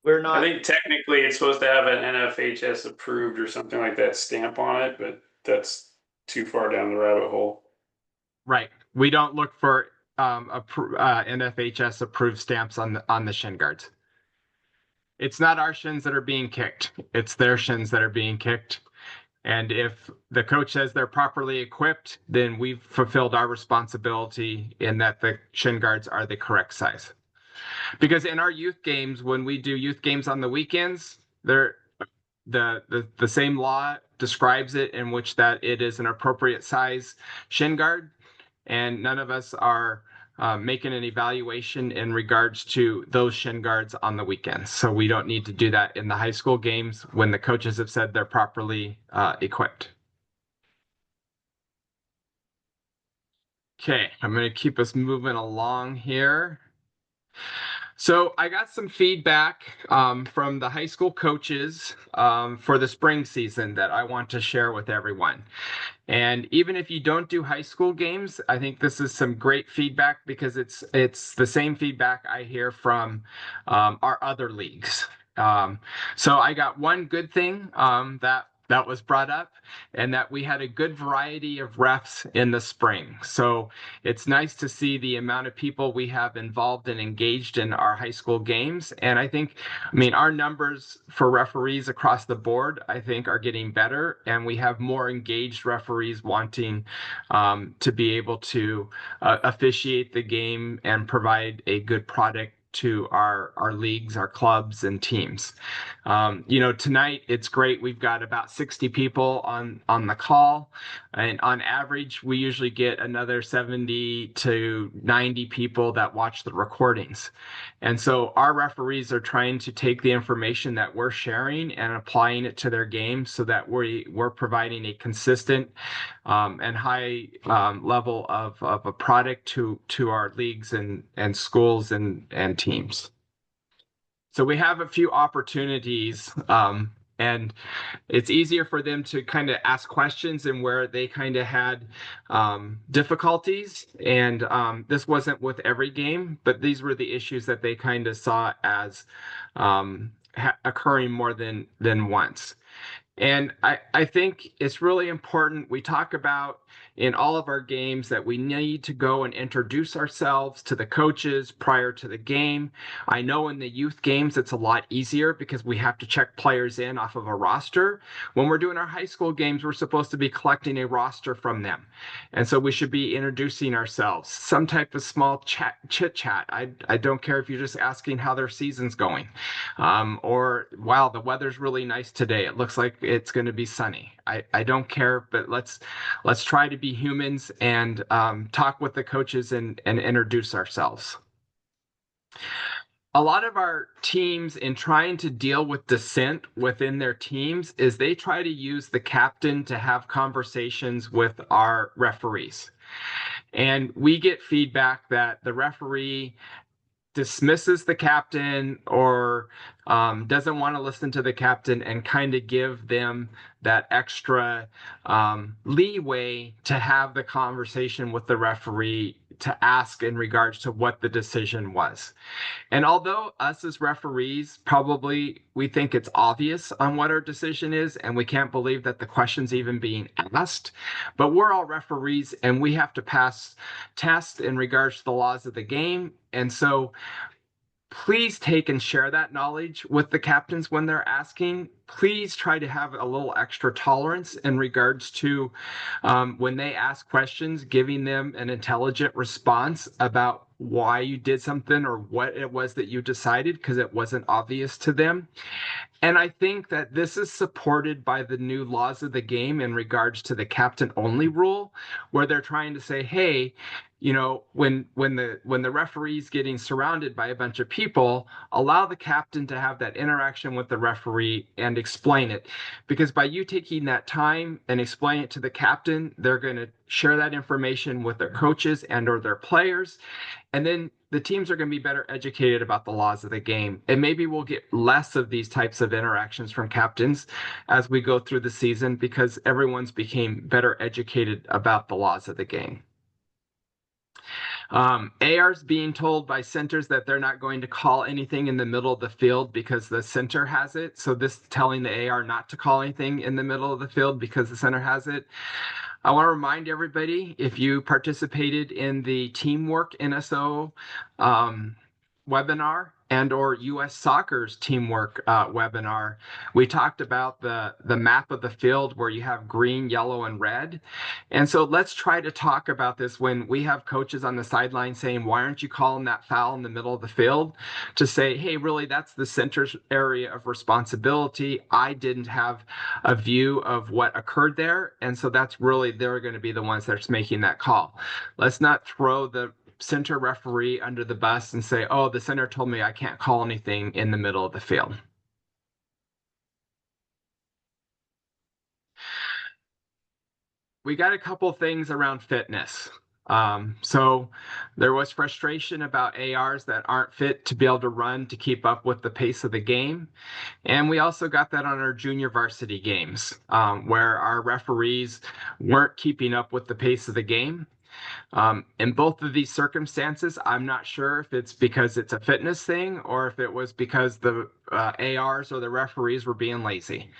We're I not, think technically it's supposed to have an NFHS approved or something like that stamp on it, but that's too far down the rabbit hole. Right. We don't look for NFHS approved stamps on the shin guards. It's not our shins that are being kicked. It's their shins that are being kicked. And if the coach says they're properly equipped, then we've fulfilled our responsibility in that the shin guards are the correct size. Because in our youth games, when we do youth games on the weekends, the same law describes it in which that it is an appropriate size shin guard, and none of us are making an evaluation in regards to those shin guards on the weekends. So we don't need to do that in the high school games when the coaches have said they're properly equipped. Okay, I'm going to keep us moving along here. So I got some feedback from the high school coaches for the spring season that I want to share with everyone. And even if you don't do high school games, I think this is some great feedback because it's the same feedback I hear from our other leagues. So I got one good thing that that was brought up, and that we had a good variety of refs in the spring. So it's nice to see the amount of people we have involved and engaged in our high school games. And I mean, our numbers for referees across the board, I think, are getting better, and we have more engaged referees wanting to be able to officiate the game and provide a good product to our leagues, our clubs, and teams. Tonight it's great. We've got about 60 people on the call, and on average, we usually get another 70 to 90 people that watch the recordings. And so our referees are trying to take the information that we're sharing and applying it to their game so that we're providing a consistent and high level of a product to our leagues and schools and teams. So we have a few opportunities, and it's easier for them to kind of ask questions and where they kind of had difficulties. And this wasn't with every game, but these were the issues that they kind of saw as occurring more than once. And I think it's really important. We talk about in all of our games that we need to go and introduce ourselves to the coaches prior to the game. I know in the youth games it's a lot easier because we have to check players in off of a roster. When we're doing our high school games, we're supposed to be collecting a roster from them. And so we should be introducing ourselves, some type of small chit chat. I don't care if you're just asking how their season's going, or wow, the weather's really nice today. It looks like it's going to be sunny. I don't care, but let's try to be humans and talk with the coaches and introduce ourselves. A lot of our teams, in trying to deal with dissent within their teams, is they try to use the captain to have conversations with our referees. And we get feedback that the referee dismisses the captain or doesn't want to listen to the captain and kind of give them that extra leeway to have the conversation with the referee to ask in regards to what the decision was. And although us as referees, probably we think it's obvious on what our decision is, and we can't believe that the question's even being asked, but we're all referees and we have to pass tests in regards to the laws of the game. And so please take and share that knowledge with the captains when they're asking. Please try to have a little extra tolerance in regards to when they ask questions, giving them an intelligent response about why you did something or what it was that you decided, because it wasn't obvious to them. And I think that this is supported by the new laws of the game in regards to the captain only rule, where they're trying to say, hey, when the referee's getting surrounded by a bunch of people, allow the captain to have that interaction with the referee and explain it. Because by you taking that time and explaining it to the captain, they're going to share that information with their coaches and or their players. And then the teams are going to be better educated about the laws of the game. And maybe we'll get less of these types of interactions from captains as we go through the season, because everyone's became better educated about the laws of the game. AR's being told by centers that they're not going to call anything in the middle of the field because the center has it. So this telling the AR not to call anything in the middle of the field because the center has it. I want to remind everybody, if you participated in the Teamwork NSO webinar and or U.S. Soccer's Teamwork webinar, we talked about the map of the field where you have green, yellow, and red. And so let's try to talk about this when we have coaches on the sideline saying, why aren't you calling that foul in the middle of the field? To say, hey, really, that's the center's area of responsibility. I didn't have a view of what occurred there. And so that's really, they're going to be the ones that's making that call. Let's not throw the center referee under the bus and say, oh, the center told me I can't call anything in the middle of the field. We got a couple things around fitness. So there was frustration about ARs that aren't fit to be able to run to keep up with the pace of the game. And we also got that on our junior varsity games, where our referees weren't keeping up with the pace of the game. In both of these circumstances, I'm not sure if it's because it's a fitness thing or if it was because the ARs or the referees were being lazy.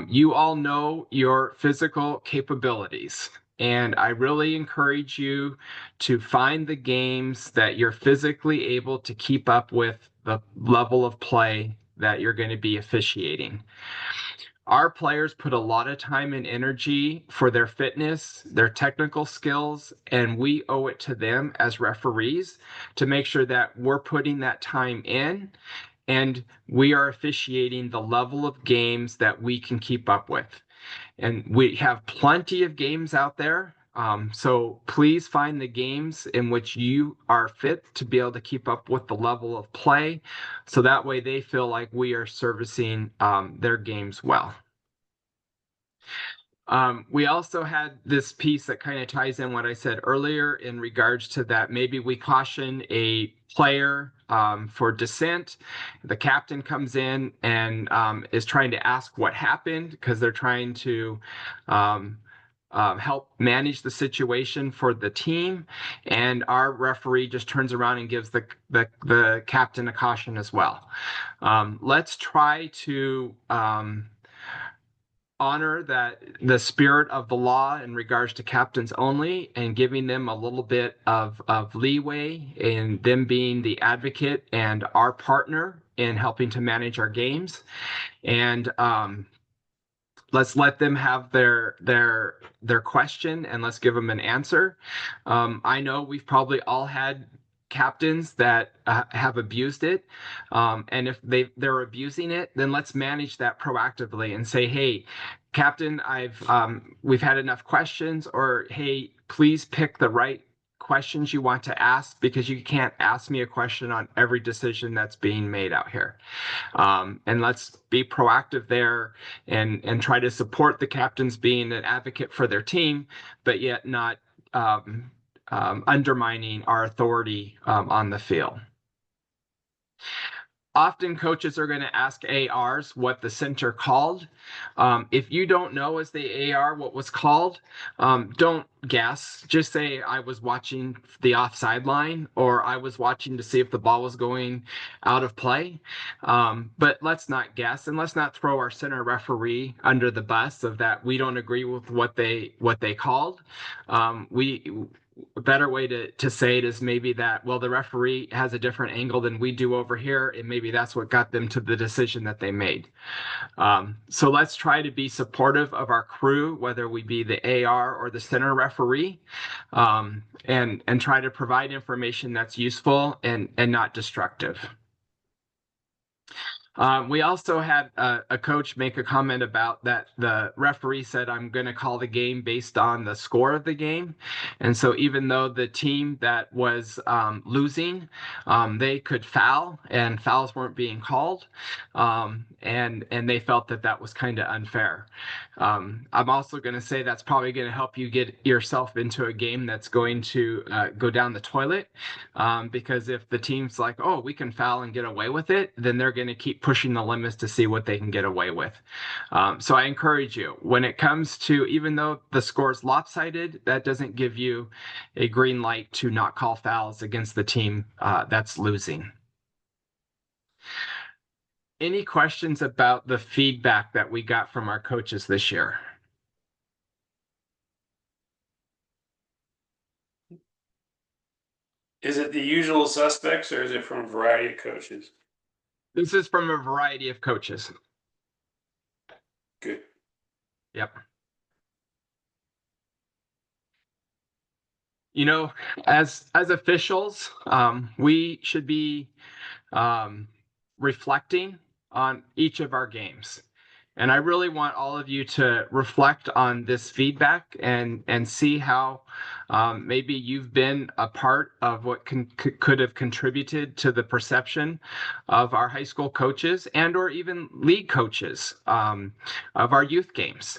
You all know your physical capabilities, and I really encourage you to find the games that you're physically able to keep up with the level of play that you're going to be officiating. Our players put a lot of time and energy for their fitness, their technical skills, and we owe it to them as referees to make sure that we're putting that time in and we are officiating the level of games that we can keep up with. And we have plenty of games out there. So please find the games in which you are fit to be able to keep up with the level of play. So that way they feel like we are servicing their games well. We also had this piece that kind of ties in what I said earlier in regards to that maybe we caution a player for dissent. The captain comes in and is trying to ask what happened because they're trying to help manage the situation for the team. And our referee just turns around and gives the captain a caution as well. Let's try to honor that the spirit of the law in regards to captains only and giving them a little bit of leeway in them being the advocate and our partner in helping to manage our games. And let's let them have their question and let's give them an answer. I know we've probably all had captains that have abused it, and if they're abusing it, then let's manage that proactively and say, hey, captain, we've had enough questions, or hey, please pick the right questions you want to ask because you can't ask me a question on every decision that's being made out here. And let's be proactive there and try to support the captains being an advocate for their team, but yet not undermining our authority on the field. Often coaches are going to ask ARs what the center called. If you don't know as the AR what was called, don't guess. Just say I was watching the offside line or I was watching to see if the ball was going out of play. But let's not guess and let's not throw our center referee under the bus of that we don't agree with what they called. A better way to say it is maybe that, well, the referee has a different angle than we do over here, and maybe that's what got them to the decision that they made. So let's try to be supportive of our crew, whether we be the AR or the center referee, and try to provide information that's useful and not destructive. We also had a coach make a comment about that the referee said, I'm going to call the game based on the score of the game. And so even though the team that was losing, they could foul and fouls weren't being called, and they felt that was kind of unfair. I'm also going to say that's probably going to help you get yourself into a game that's going to go down the toilet, because if the team's like, oh, we can foul and get away with it, then they're going to keep pushing the limits to see what they can get away with. So I encourage you, when it comes to, even though the score is lopsided, that doesn't give you a green light to not call fouls against the team that's losing. Any questions about the feedback that we got from our coaches this year? Is it the usual suspects or is it from a variety of coaches? This is from a variety of coaches. Good. Yep. You know, as officials, we should be reflecting on each of our games. And I really want all of you to reflect on this feedback and see how maybe you've been a part of what could have contributed to the perception of our high school coaches and or even league coaches of our youth games.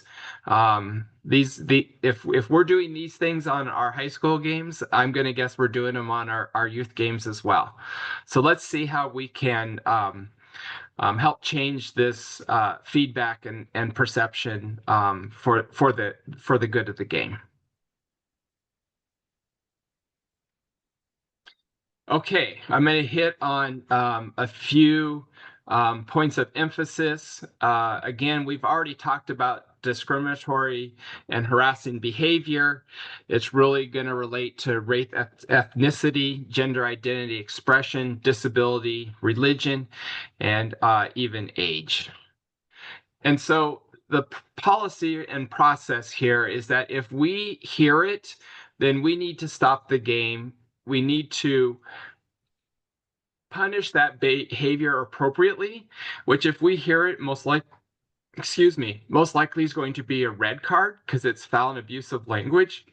If we're doing these things on our high school games, I'm going to guess we're doing them on our youth games as well. So let's see how we can help change this feedback and perception for the good of the game. Okay, I'm going to hit on a few points of emphasis. Again, we've already talked about discriminatory and harassing behavior. It's really going to relate to race, ethnicity, gender identity expression, disability, religion, and even age. And so the policy and process here is that if we hear it, then we need to stop the game. We need to punish that behavior appropriately, which if we hear it, most likely is going to be a red card because it's foul and abusive language.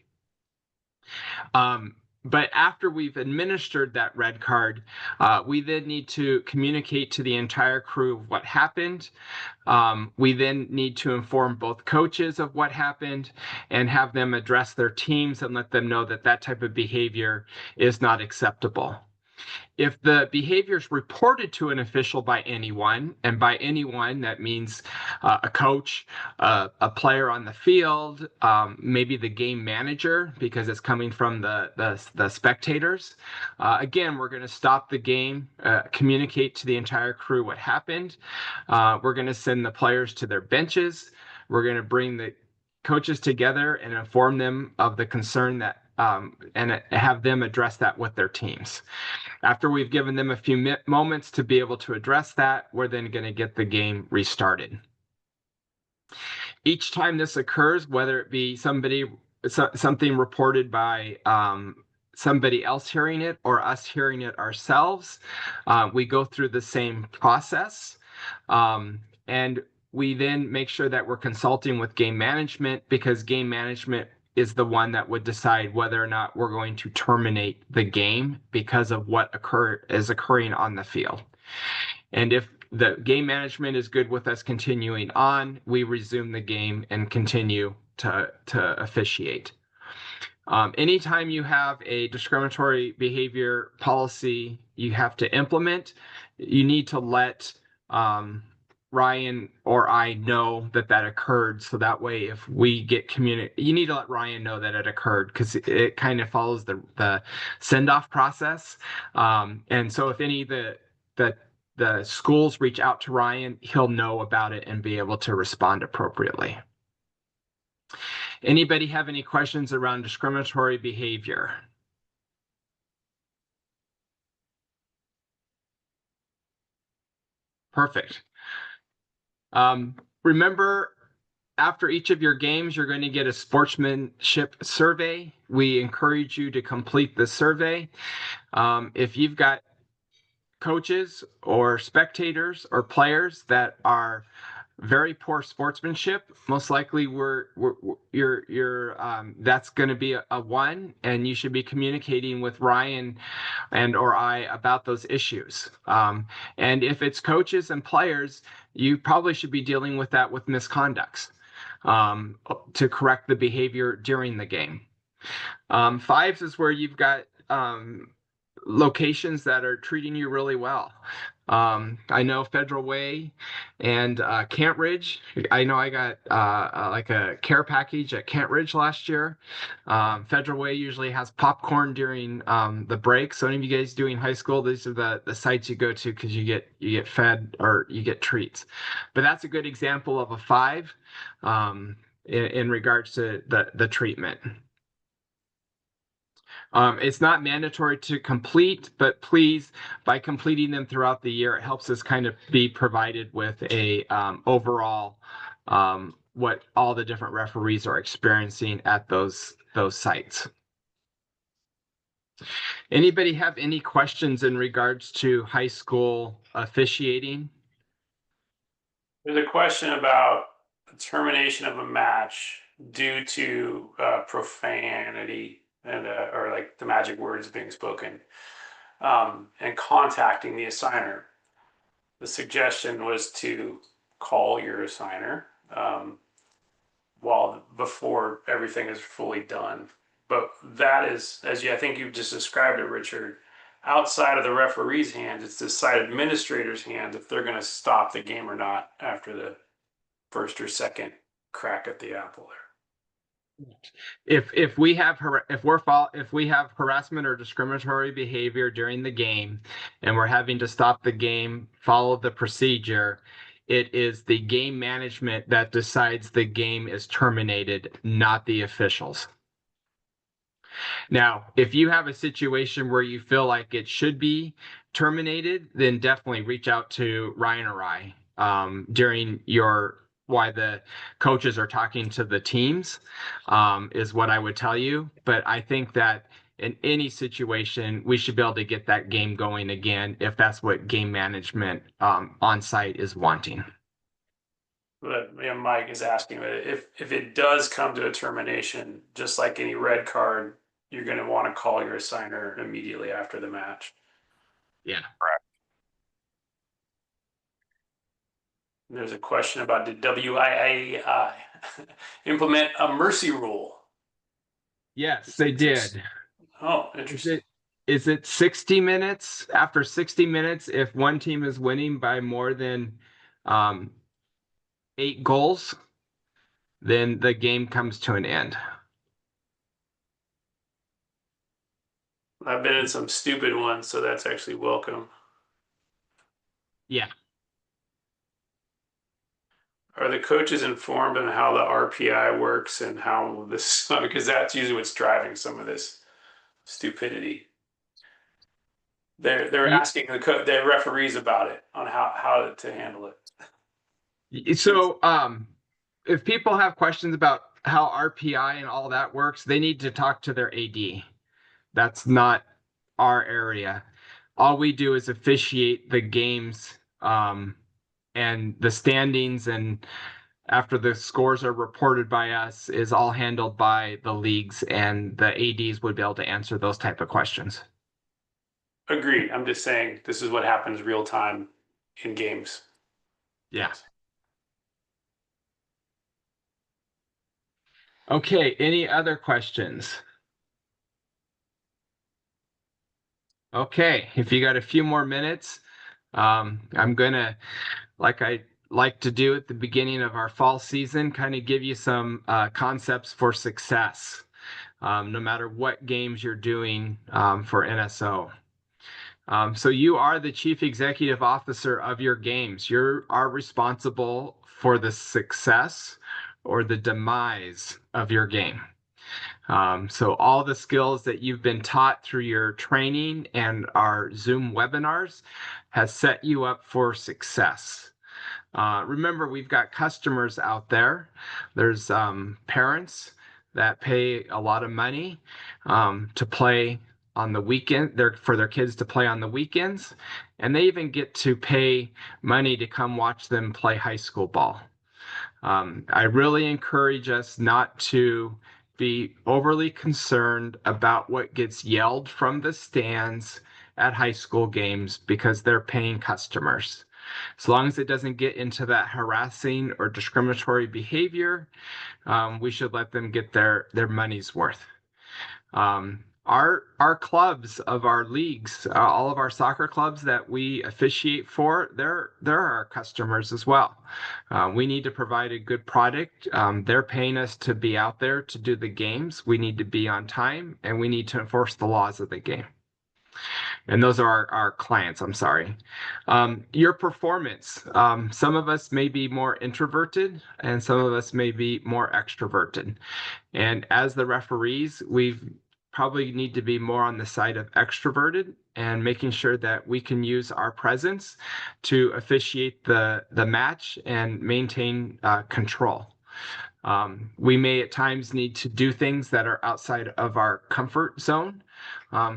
But after we've administered that red card, we then need to communicate to the entire crew of what happened. We then need to inform both coaches of what happened and have them address their teams and let them know that that type of behavior is not acceptable. If the behavior is reported to an official by anyone, and by anyone, that means a coach, a player on the field, maybe the game manager, because it's coming from the spectators. Again, we're going to stop the game, communicate to the entire crew what happened. We're going to send the players to their benches. We're going to bring the coaches together and inform them of the concern that and have them address that with their teams. After we've given them a few moments to be able to address that, we're then going to get the game restarted. Each time this occurs, whether it be something reported by somebody else hearing it or us hearing it ourselves, we go through the same process. And we then make sure that we're consulting with game management, because game management is the one that would decide whether or not we're going to terminate the game because of what is occurring on the field. And if the game management is good with us continuing on, we resume the game and continue to officiate. Anytime you have a discriminatory behavior policy you have to implement, you need to let Ryan or I know that occurred. So that way, if we get you need to let Ryan know that it occurred, because it kind of follows the send-off process. And so if any of the schools reach out to Ryan, he'll know about it and be able to respond appropriately. Anybody have any questions around discriminatory behavior? Perfect. Remember, after each of your games, you're going to get a sportsmanship survey. We encourage you to complete the survey. If you've got coaches or spectators or players that are very poor sportsmanship, most likely that's going to be a 1, and you should be communicating with Ryan and or I about those issues. And if it's coaches and players, you probably should be dealing with that with misconducts to correct the behavior during the game. 5s is where you've got locations that are treating you really well. I know Federal Way and Kent Ridge. I know I got like a care package at Kent Ridge last year. Federal Way usually has popcorn during the break. So any of you guys doing high school, these are the sites you go to because you get fed or you get treats. But that's a good example of a 5 in regards to the treatment. It's not mandatory to complete, but please, by completing them throughout the year, it helps us kind of be provided with a overall what all the different referees are experiencing at those sites. Anybody have any questions in regards to high school officiating? There's a question about the termination of a match due to profanity and or like the magic words being spoken, and contacting the assigner. The suggestion was to call your assigner before everything is fully done. But that is, I think you've just described it, Richard, outside of the referee's hands. It's the site administrator's hands if they're going to stop the game or not after the first or second crack at the apple there. If we have if we have harassment or discriminatory behavior during the game, and we're having to stop the game, follow the procedure, it is the game management that decides the game is terminated, not the officials. Now, if you have a situation where you feel like it should be terminated, then definitely reach out to Ryan or I during your why the coaches are talking to the teams is what I would tell you. But I think that in any situation, we should be able to get that game going again if that's what game management on site is wanting. But Mike is asking if it does come to a termination, just like any red card, you're going to want to call your assigner immediately after the match. Yeah. Correct. There's a question about did WIA implement a mercy rule? Yes, they did. Oh, interesting. Is it 60 minutes? After 60 minutes, if one team is winning by more than 8 goals, then the game comes to an end. I've been in some stupid ones, so that's actually welcome. Yeah. Are the coaches informed on how the RPI works and how this, because that's usually what's driving some of this stupidity. They're asking the referees about it, on how to handle it. So if people have questions about how RPI and all that works, they need to talk to their AD. That's not our area. All we do is officiate the games and the standings, and after the scores are reported by us is all handled by the leagues, and the ADs would be able to answer those type of questions. Agreed. I'm just saying this is what happens real time in games. Yeah. Okay, any other questions? Okay, if you got a few more minutes, I'm gonna, like I like to do at the beginning of our fall season, kind of give you some concepts for success, no matter what games you're doing for NSO. So you are the chief executive officer of your games. You are responsible for the success or the demise of your game. So all the skills that you've been taught through your training and our Zoom webinars has set you up for success. Remember, we've got customers out there. There's parents that pay a lot of money to play on the weekend, for their kids to play on the weekends, and they even get to pay money to come watch them play high school ball. I really encourage us not to be overly concerned about what gets yelled from the stands at high school games because they're paying customers. As long as it doesn't get into that harassing or discriminatory behavior, we should let them get their money's worth. Our clubs of our leagues, all of our soccer clubs that we officiate for, they're our customers as well. We need to provide a good product. They're paying us to be out there to do the games. We need to be on time, and we need to enforce the laws of the game. And those are our clients, I'm sorry. Your performance. Some of us may be more introverted, and some of us may be more extroverted. And as the referees, we probably need to be more on the side of extroverted and making sure that we can use our presence to officiate the match and maintain control. We may at times need to do things that are outside of our comfort zone.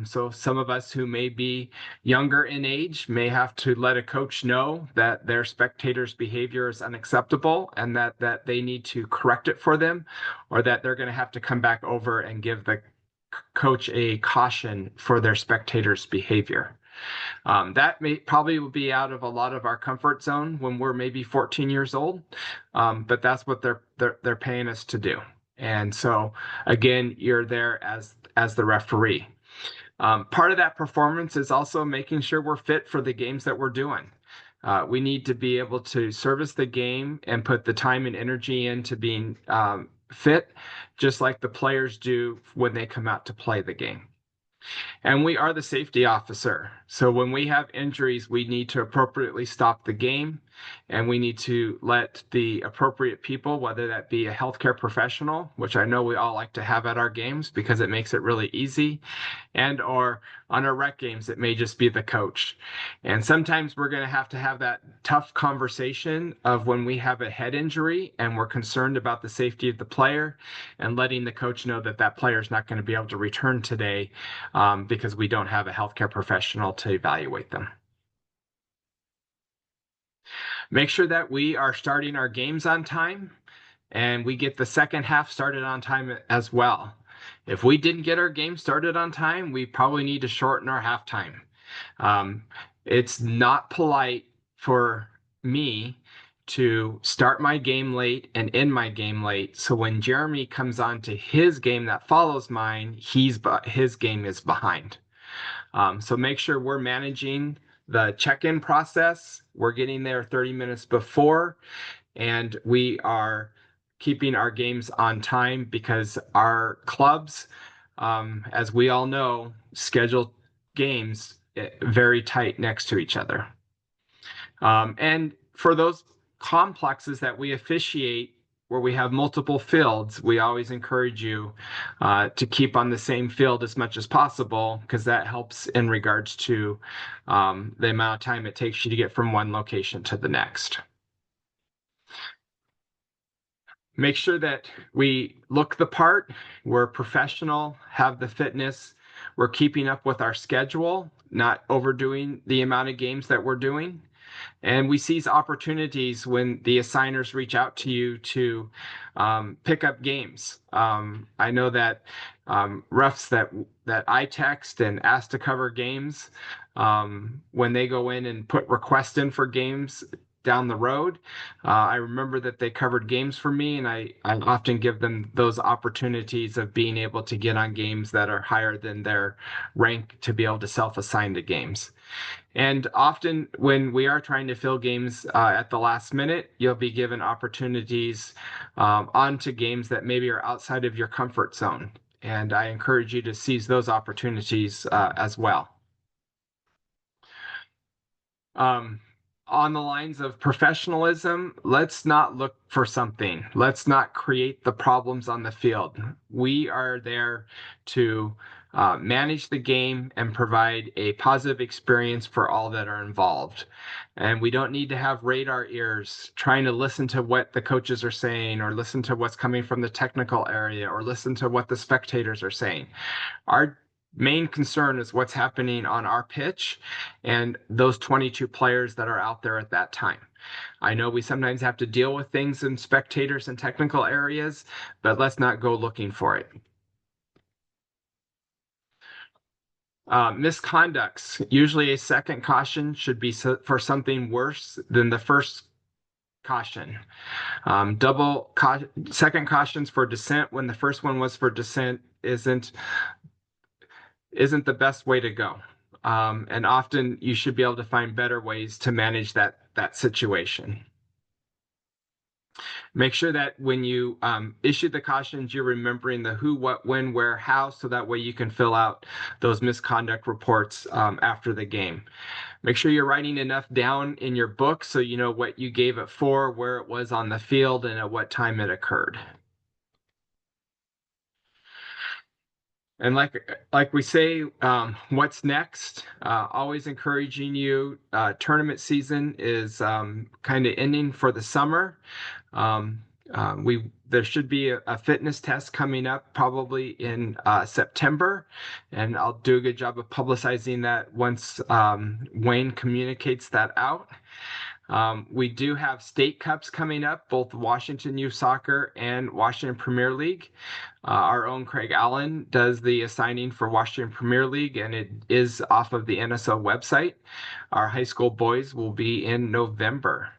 So some of us who may be younger in age may have to let a coach know that their spectators' behavior is unacceptable and that they need to correct it for them, or that they're going to have to come back over and give the coach a caution for their spectators' behavior. That may probably will be out of a lot of our comfort zone when we're maybe 14 years old, but that's what they're paying us to do. And so again, you're there as the referee. Part of that performance is also making sure we're fit for the games that we're doing. We need to be able to service the game and put the time and energy into being fit, just like the players do when they come out to play the game. And we are the safety officer. So when we have injuries, we need to appropriately stop the game, and we need to let the appropriate people, whether that be a healthcare professional, which I know we all like to have at our games because it makes it really easy, and or on our rec games, it may just be the coach. And sometimes we're going to have that tough conversation of when we have a head injury and we're concerned about the safety of the player, and letting the coach know that that player is not going to be able to return today because we don't have a healthcare professional to evaluate them. Make sure that we are starting our games on time, and we get the second half started on time as well. If we didn't get our game started on time, we probably need to shorten our halftime. It's not polite for me to start my game late and end my game late. So when Jeremy comes on to his game that follows mine, his game is behind. So make sure we're managing the check-in process. We're getting there 30 minutes before, and we are keeping our games on time because our clubs, as we all know, schedule games very tight next to each other. And for those complexes that we officiate where we have multiple fields, we always encourage you to keep on the same field as much as possible, because that helps in regards to the amount of time it takes you to get from one location to the next. Make sure that we look the part, we're professional, have the fitness, we're keeping up with our schedule, not overdoing the amount of games that we're doing. And we seize opportunities when the assigners reach out to you to pick up games. I know that refs that I text and ask to cover games, when they go in and put requests in for games down the road, I remember that they covered games for me, and I often give them those opportunities of being able to get on games that are higher than their rank to be able to self-assign to games. And often when we are trying to fill games at the last minute, you'll be given opportunities onto games that maybe are outside of your comfort zone. And I encourage you to seize those opportunities as well. On the lines of professionalism, let's not look for something. Let's not create the problems on the field. We are there to manage the game and provide a positive experience for all that are involved. And we don't need to have radar ears trying to listen to what the coaches are saying, or listen to what's coming from the technical area, or listen to what the spectators are saying. Our main concern is what's happening on our pitch and those 22 players that are out there at that time. I know we sometimes have to deal with things in spectators and technical areas, but let's not go looking for it. Misconducts. Usually a second caution should be for something worse than the first caution. Second cautions for dissent when the first one was for dissent isn't the best way to go. And often you should be able to find better ways to manage that situation. Make sure that when you issue the cautions, you're remembering the who, what, when, where, how, so that way you can fill out those misconduct reports after the game. Make sure you're writing enough down in your book so you know what you gave it for, where it was on the field, and at what time it occurred. And like we say, what's next? Always encouraging you. Tournament season is kind of ending for the summer. There should be a fitness test coming up probably in September, and I'll do a good job of publicizing that once Wayne communicates that out. We do have state cups coming up, both Washington Youth Soccer and Washington Premier League. Our own Craig Allen does the assigning for Washington Premier League, and it is off of the NSO website. Our high school boys will be in November.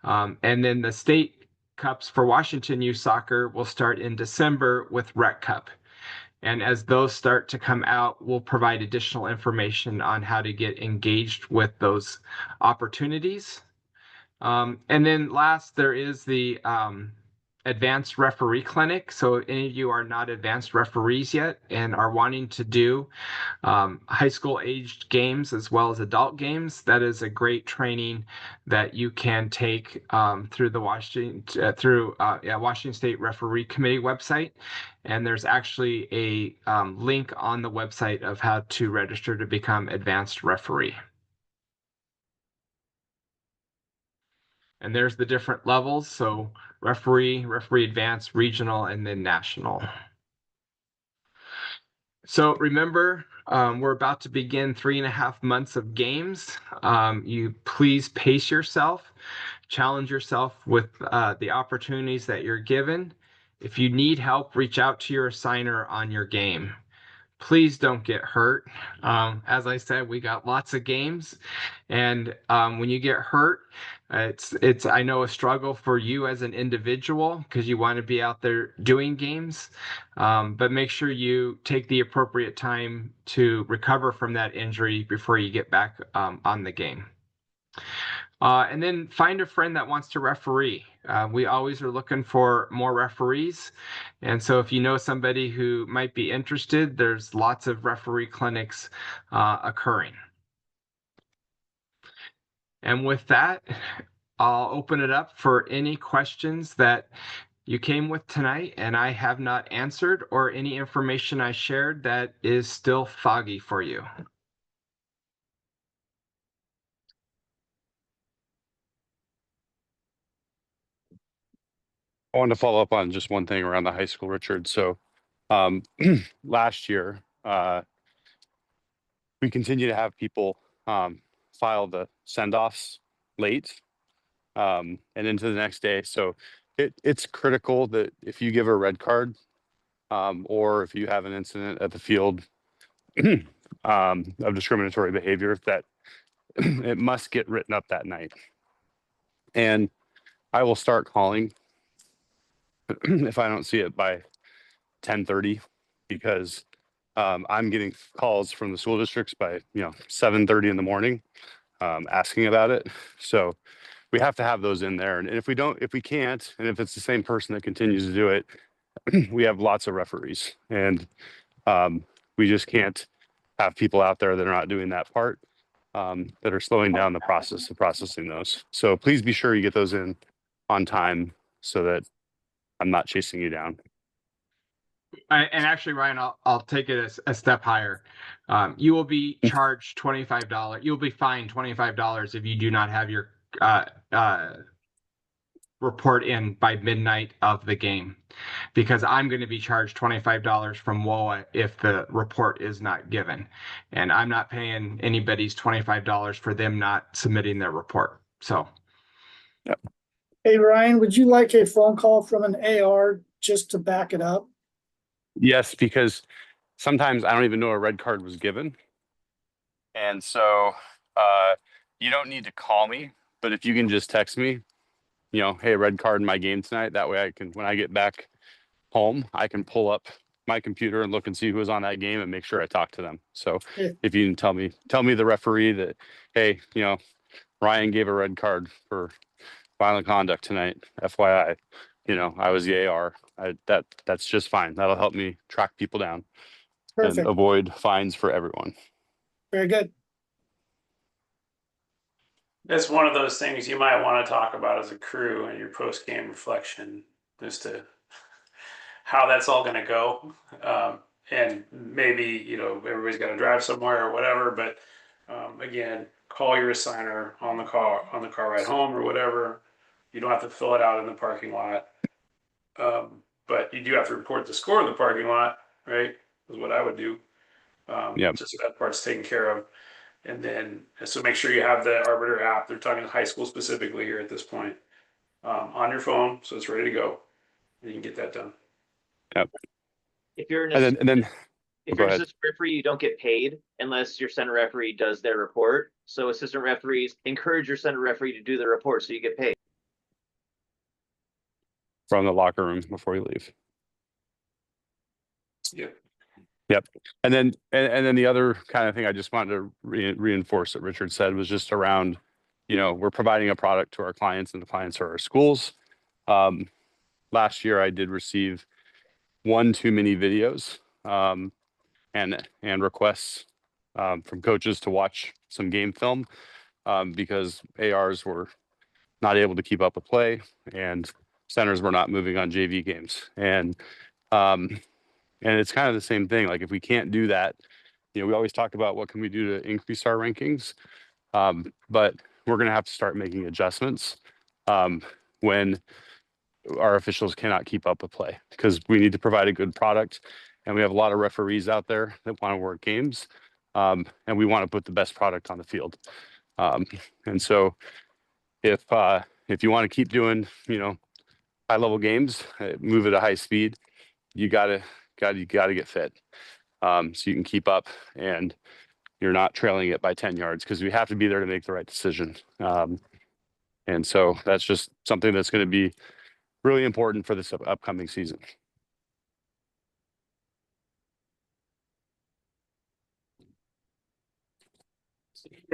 And then the state cups for Washington Youth Soccer will start in December with Rec Cup. And as those start to come out, we'll provide additional information on how to get engaged with those opportunities. And then last, there is the advanced referee clinic. So any of you are not advanced referees yet and are wanting to do high school aged games as well as adult games, that is a great training that you can take through the Washington State Referee Committee website. And there's actually a link on the website of how to register to become advanced referee. And there's the different levels. So referee, referee advanced, regional, and then national. So remember, we're about to begin 3.5 months of games. You please pace yourself, challenge yourself with the opportunities that you're given. If you need help, reach out to your assigner on your game. Please don't get hurt. As I said, we got lots of games, and when you get hurt, it's I know a struggle for you as an individual because you want to be out there doing games, but make sure you take the appropriate time to recover from that injury before you get back on the game. And then find a friend that wants to referee. We always are looking for more referees. And so if you know somebody who might be interested, there's lots of referee clinics occurring. And with that, I'll open it up for any questions that you came with tonight and I have not answered, or any information I shared that is still foggy for you. I wanted to follow up on just one thing around the high school, Richard. So last year, we continue to have people file the send-offs late and into the next day. So it's critical that if you give a red card or if you have an incident at the field of discriminatory behavior, that it must get written up that night. And I will start calling if I don't see it by 10:30, because I'm getting calls from the school districts by 7:30 in the morning asking about it. So we have to have those in there. And if we can't, and if it's the same person that continues to do it, we have lots of referees, and we just can't have people out there that are not doing that part, that are slowing down the process of processing those. So please be sure you get those in on time so that I'm not chasing you down. And actually, Ryan, I'll take it a step higher. You will be charged $25. You'll be fined $25 if you do not have your report in by midnight of the game, because I'm going to be charged $25 from WOA if the report is not given, and I'm not paying anybody's $25 for them not submitting their report. So, yep. Hey Ryan, would you like a phone call from an AR just to back it up? Yes, because sometimes I don't even know a red card was given. And so you don't need to call me, but if you can just text me, hey, red card in my game tonight. That way I can, when I get back home, I can pull up my computer and look and see who was on that game and make sure I talk to them. So if you can tell me the referee that, hey, Ryan gave a red card for violent conduct tonight, FYI, I was the AR. That's just fine. That'll help me track people down. Perfect. And avoid fines for everyone. Very good. That's one of those things you might want to talk about as a crew in your post-game reflection, as to how that's all going to go. And maybe, everybody's got to drive somewhere or whatever, but again, call your assigner on the car ride home or whatever. You don't have to fill it out in the parking lot. But you do have to report the score in the parking lot, right? Is what I would do. Just so that part's taken care of. And then, so make sure you have the Arbiter app. They're talking high school specifically here at this point, on your phone, so it's ready to go. And you can get that done. Yep. If you're an if you're an assistant referee, you don't get paid unless your center referee does their report. So assistant referees encourage your center referee to do the report so you get paid. From the locker room before you leave. Yep. And then the other kind of thing I just wanted to reinforce that Richard said was just around, we're providing a product to our clients, and the clients are our schools. last year I did receive one too many videos and requests from coaches to watch some game film because ARs were not able to keep up with play and centers were not moving on JV games. And it's kind of the same thing. Like if we can't do that, we always talk about what can we do to increase our rankings, but we're going to have to start making adjustments when our officials cannot keep up with play, because we need to provide a good product, and we have a lot of referees out there that want to work games, and we want to put the best product on the field. And so if you want to keep doing high level games, move at a high speed, you gotta get fit so you can keep up and you're not trailing it by 10 yards, because we have to be there to make the right decision. And so that's just something that's going to be really important for this upcoming season.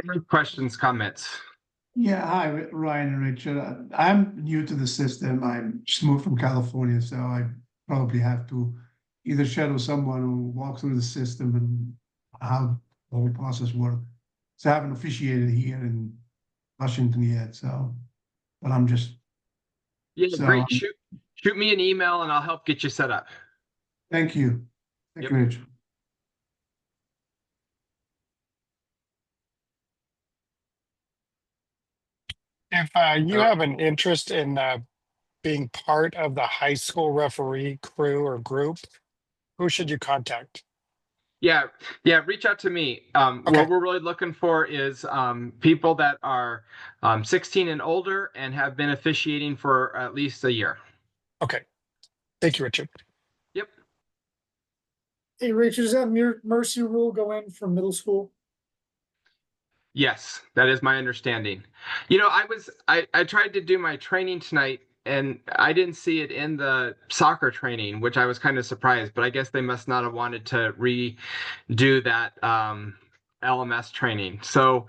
Any questions, comments? Yeah, hi, Ryan and Richard. I'm new to the system. I just moved from California, so I probably have to either shadow someone who walks through the system and how the whole process works. So I haven't officiated here in Washington yet, but I'm just. Yeah, great. Shoot me an email and I'll help get you set up. Thank you. Thank you, Richard. If you have an interest in being part of the high school referee crew or group, who should you contact? Yeah, reach out to me. Okay. What we're really looking for is people that are 16 and older and have been officiating for at least a year. Okay. Thank you, Richard. Yep. Hey, Richard, does that mercy rule go in for middle school? Yes, that is my understanding. I tried to do my training tonight and I didn't see it in the soccer training, which I was kind of surprised, but I guess they must not have wanted to redo that LMS training. So,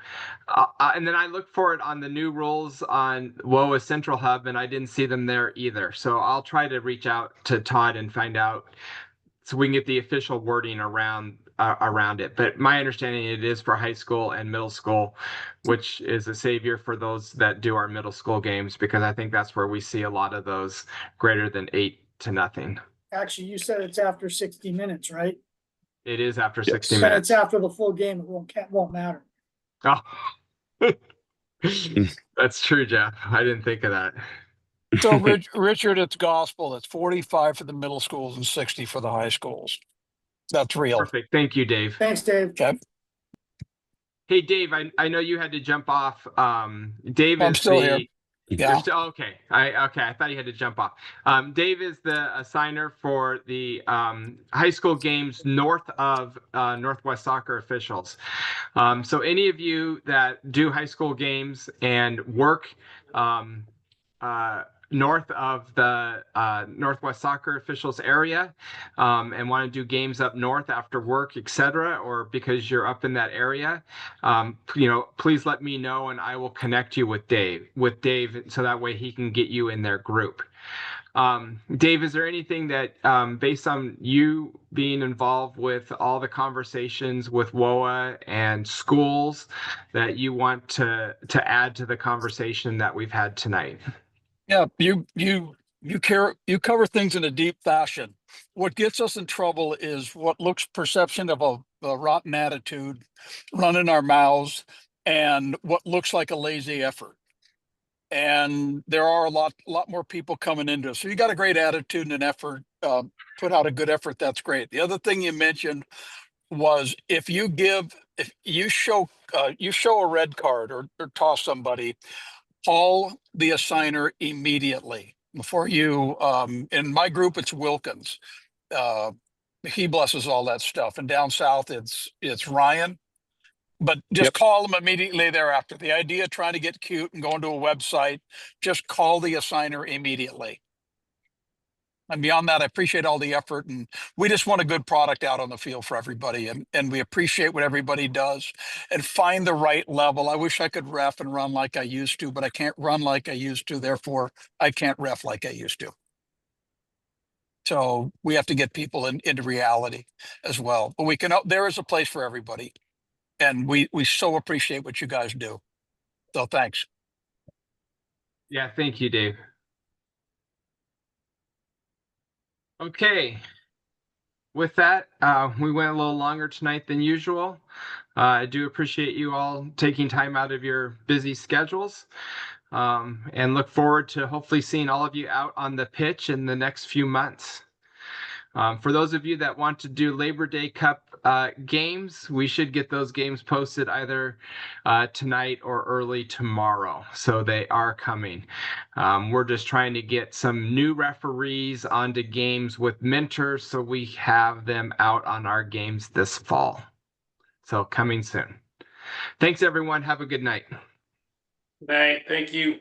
and then I looked for it on the new rules on WOA Central Hub and I didn't see them there either. So I'll try to reach out to Todd and find out so we can get the official wording around it. But my understanding, it is for high school and middle school, which is a savior for those that do our middle school games, because I think that's where we see a lot of those greater than 8-0. Actually, you said it's after 60 minutes, right? It is after 60 Then minutes. it's after the full game. It won't matter. Oh. That's true, Jeff. I didn't think of that. So, Richard, it's gospel. It's 45 for the middle schools and 60 for the high schools. That's real. Perfect. Thank you, Dave. Thanks, Dave. Okay. Hey, Dave, I know you had to jump off. Dave I'm is still here. You're Yeah. still okay. I thought you had to jump off. Dave is the assigner for the high school games north of Northwest Soccer officials. So any of you that do high school games and work north of the Northwest Soccer officials area and want to do games up north after work, etc., or because you're up in that area, please let me know and I will connect you with Dave, so that way he can get you in their group. Dave, is there anything that, based on you being involved with all the conversations with WOA and schools, that you want to add to the conversation that we've had tonight? Yeah, you cover things in a deep fashion. What gets us in trouble is what looks perception of a rotten attitude, running our mouths, and what looks like a lazy effort. And there are a lot more people coming into it. So you got a great attitude and an effort, put out a good effort. That's great. The other thing you mentioned was if you show a red card or toss somebody, call the assigner immediately before you. In my group, it's Wilkins. He blesses all that stuff, and down south, it's Ryan. But just call them immediately thereafter. The idea of trying to get cute and going to a website, just call the assigner immediately. And beyond that, I appreciate all the effort, and we just want a good product out on the field for everybody. And we appreciate what everybody does and find the right level. I wish I could ref and run like I used to, but I can't run like I used to. Therefore, I can't ref like I used to. So we have to get people into reality as well. But there is a place for everybody. And we so appreciate what you guys do. So thanks. Yeah, thank you, Dave. Okay. With that, we went a little longer tonight than usual. I do appreciate you all taking time out of your busy schedules, and look forward to hopefully seeing all of you out on the pitch in the next few months. For those of you that want to do Labor Day Cup games, we should get those games posted either tonight or early tomorrow. So they are coming. We're just trying to get some new referees onto games with mentors so we have them out on our games this fall. So coming soon. Thanks, everyone. Have a good night. Thank you.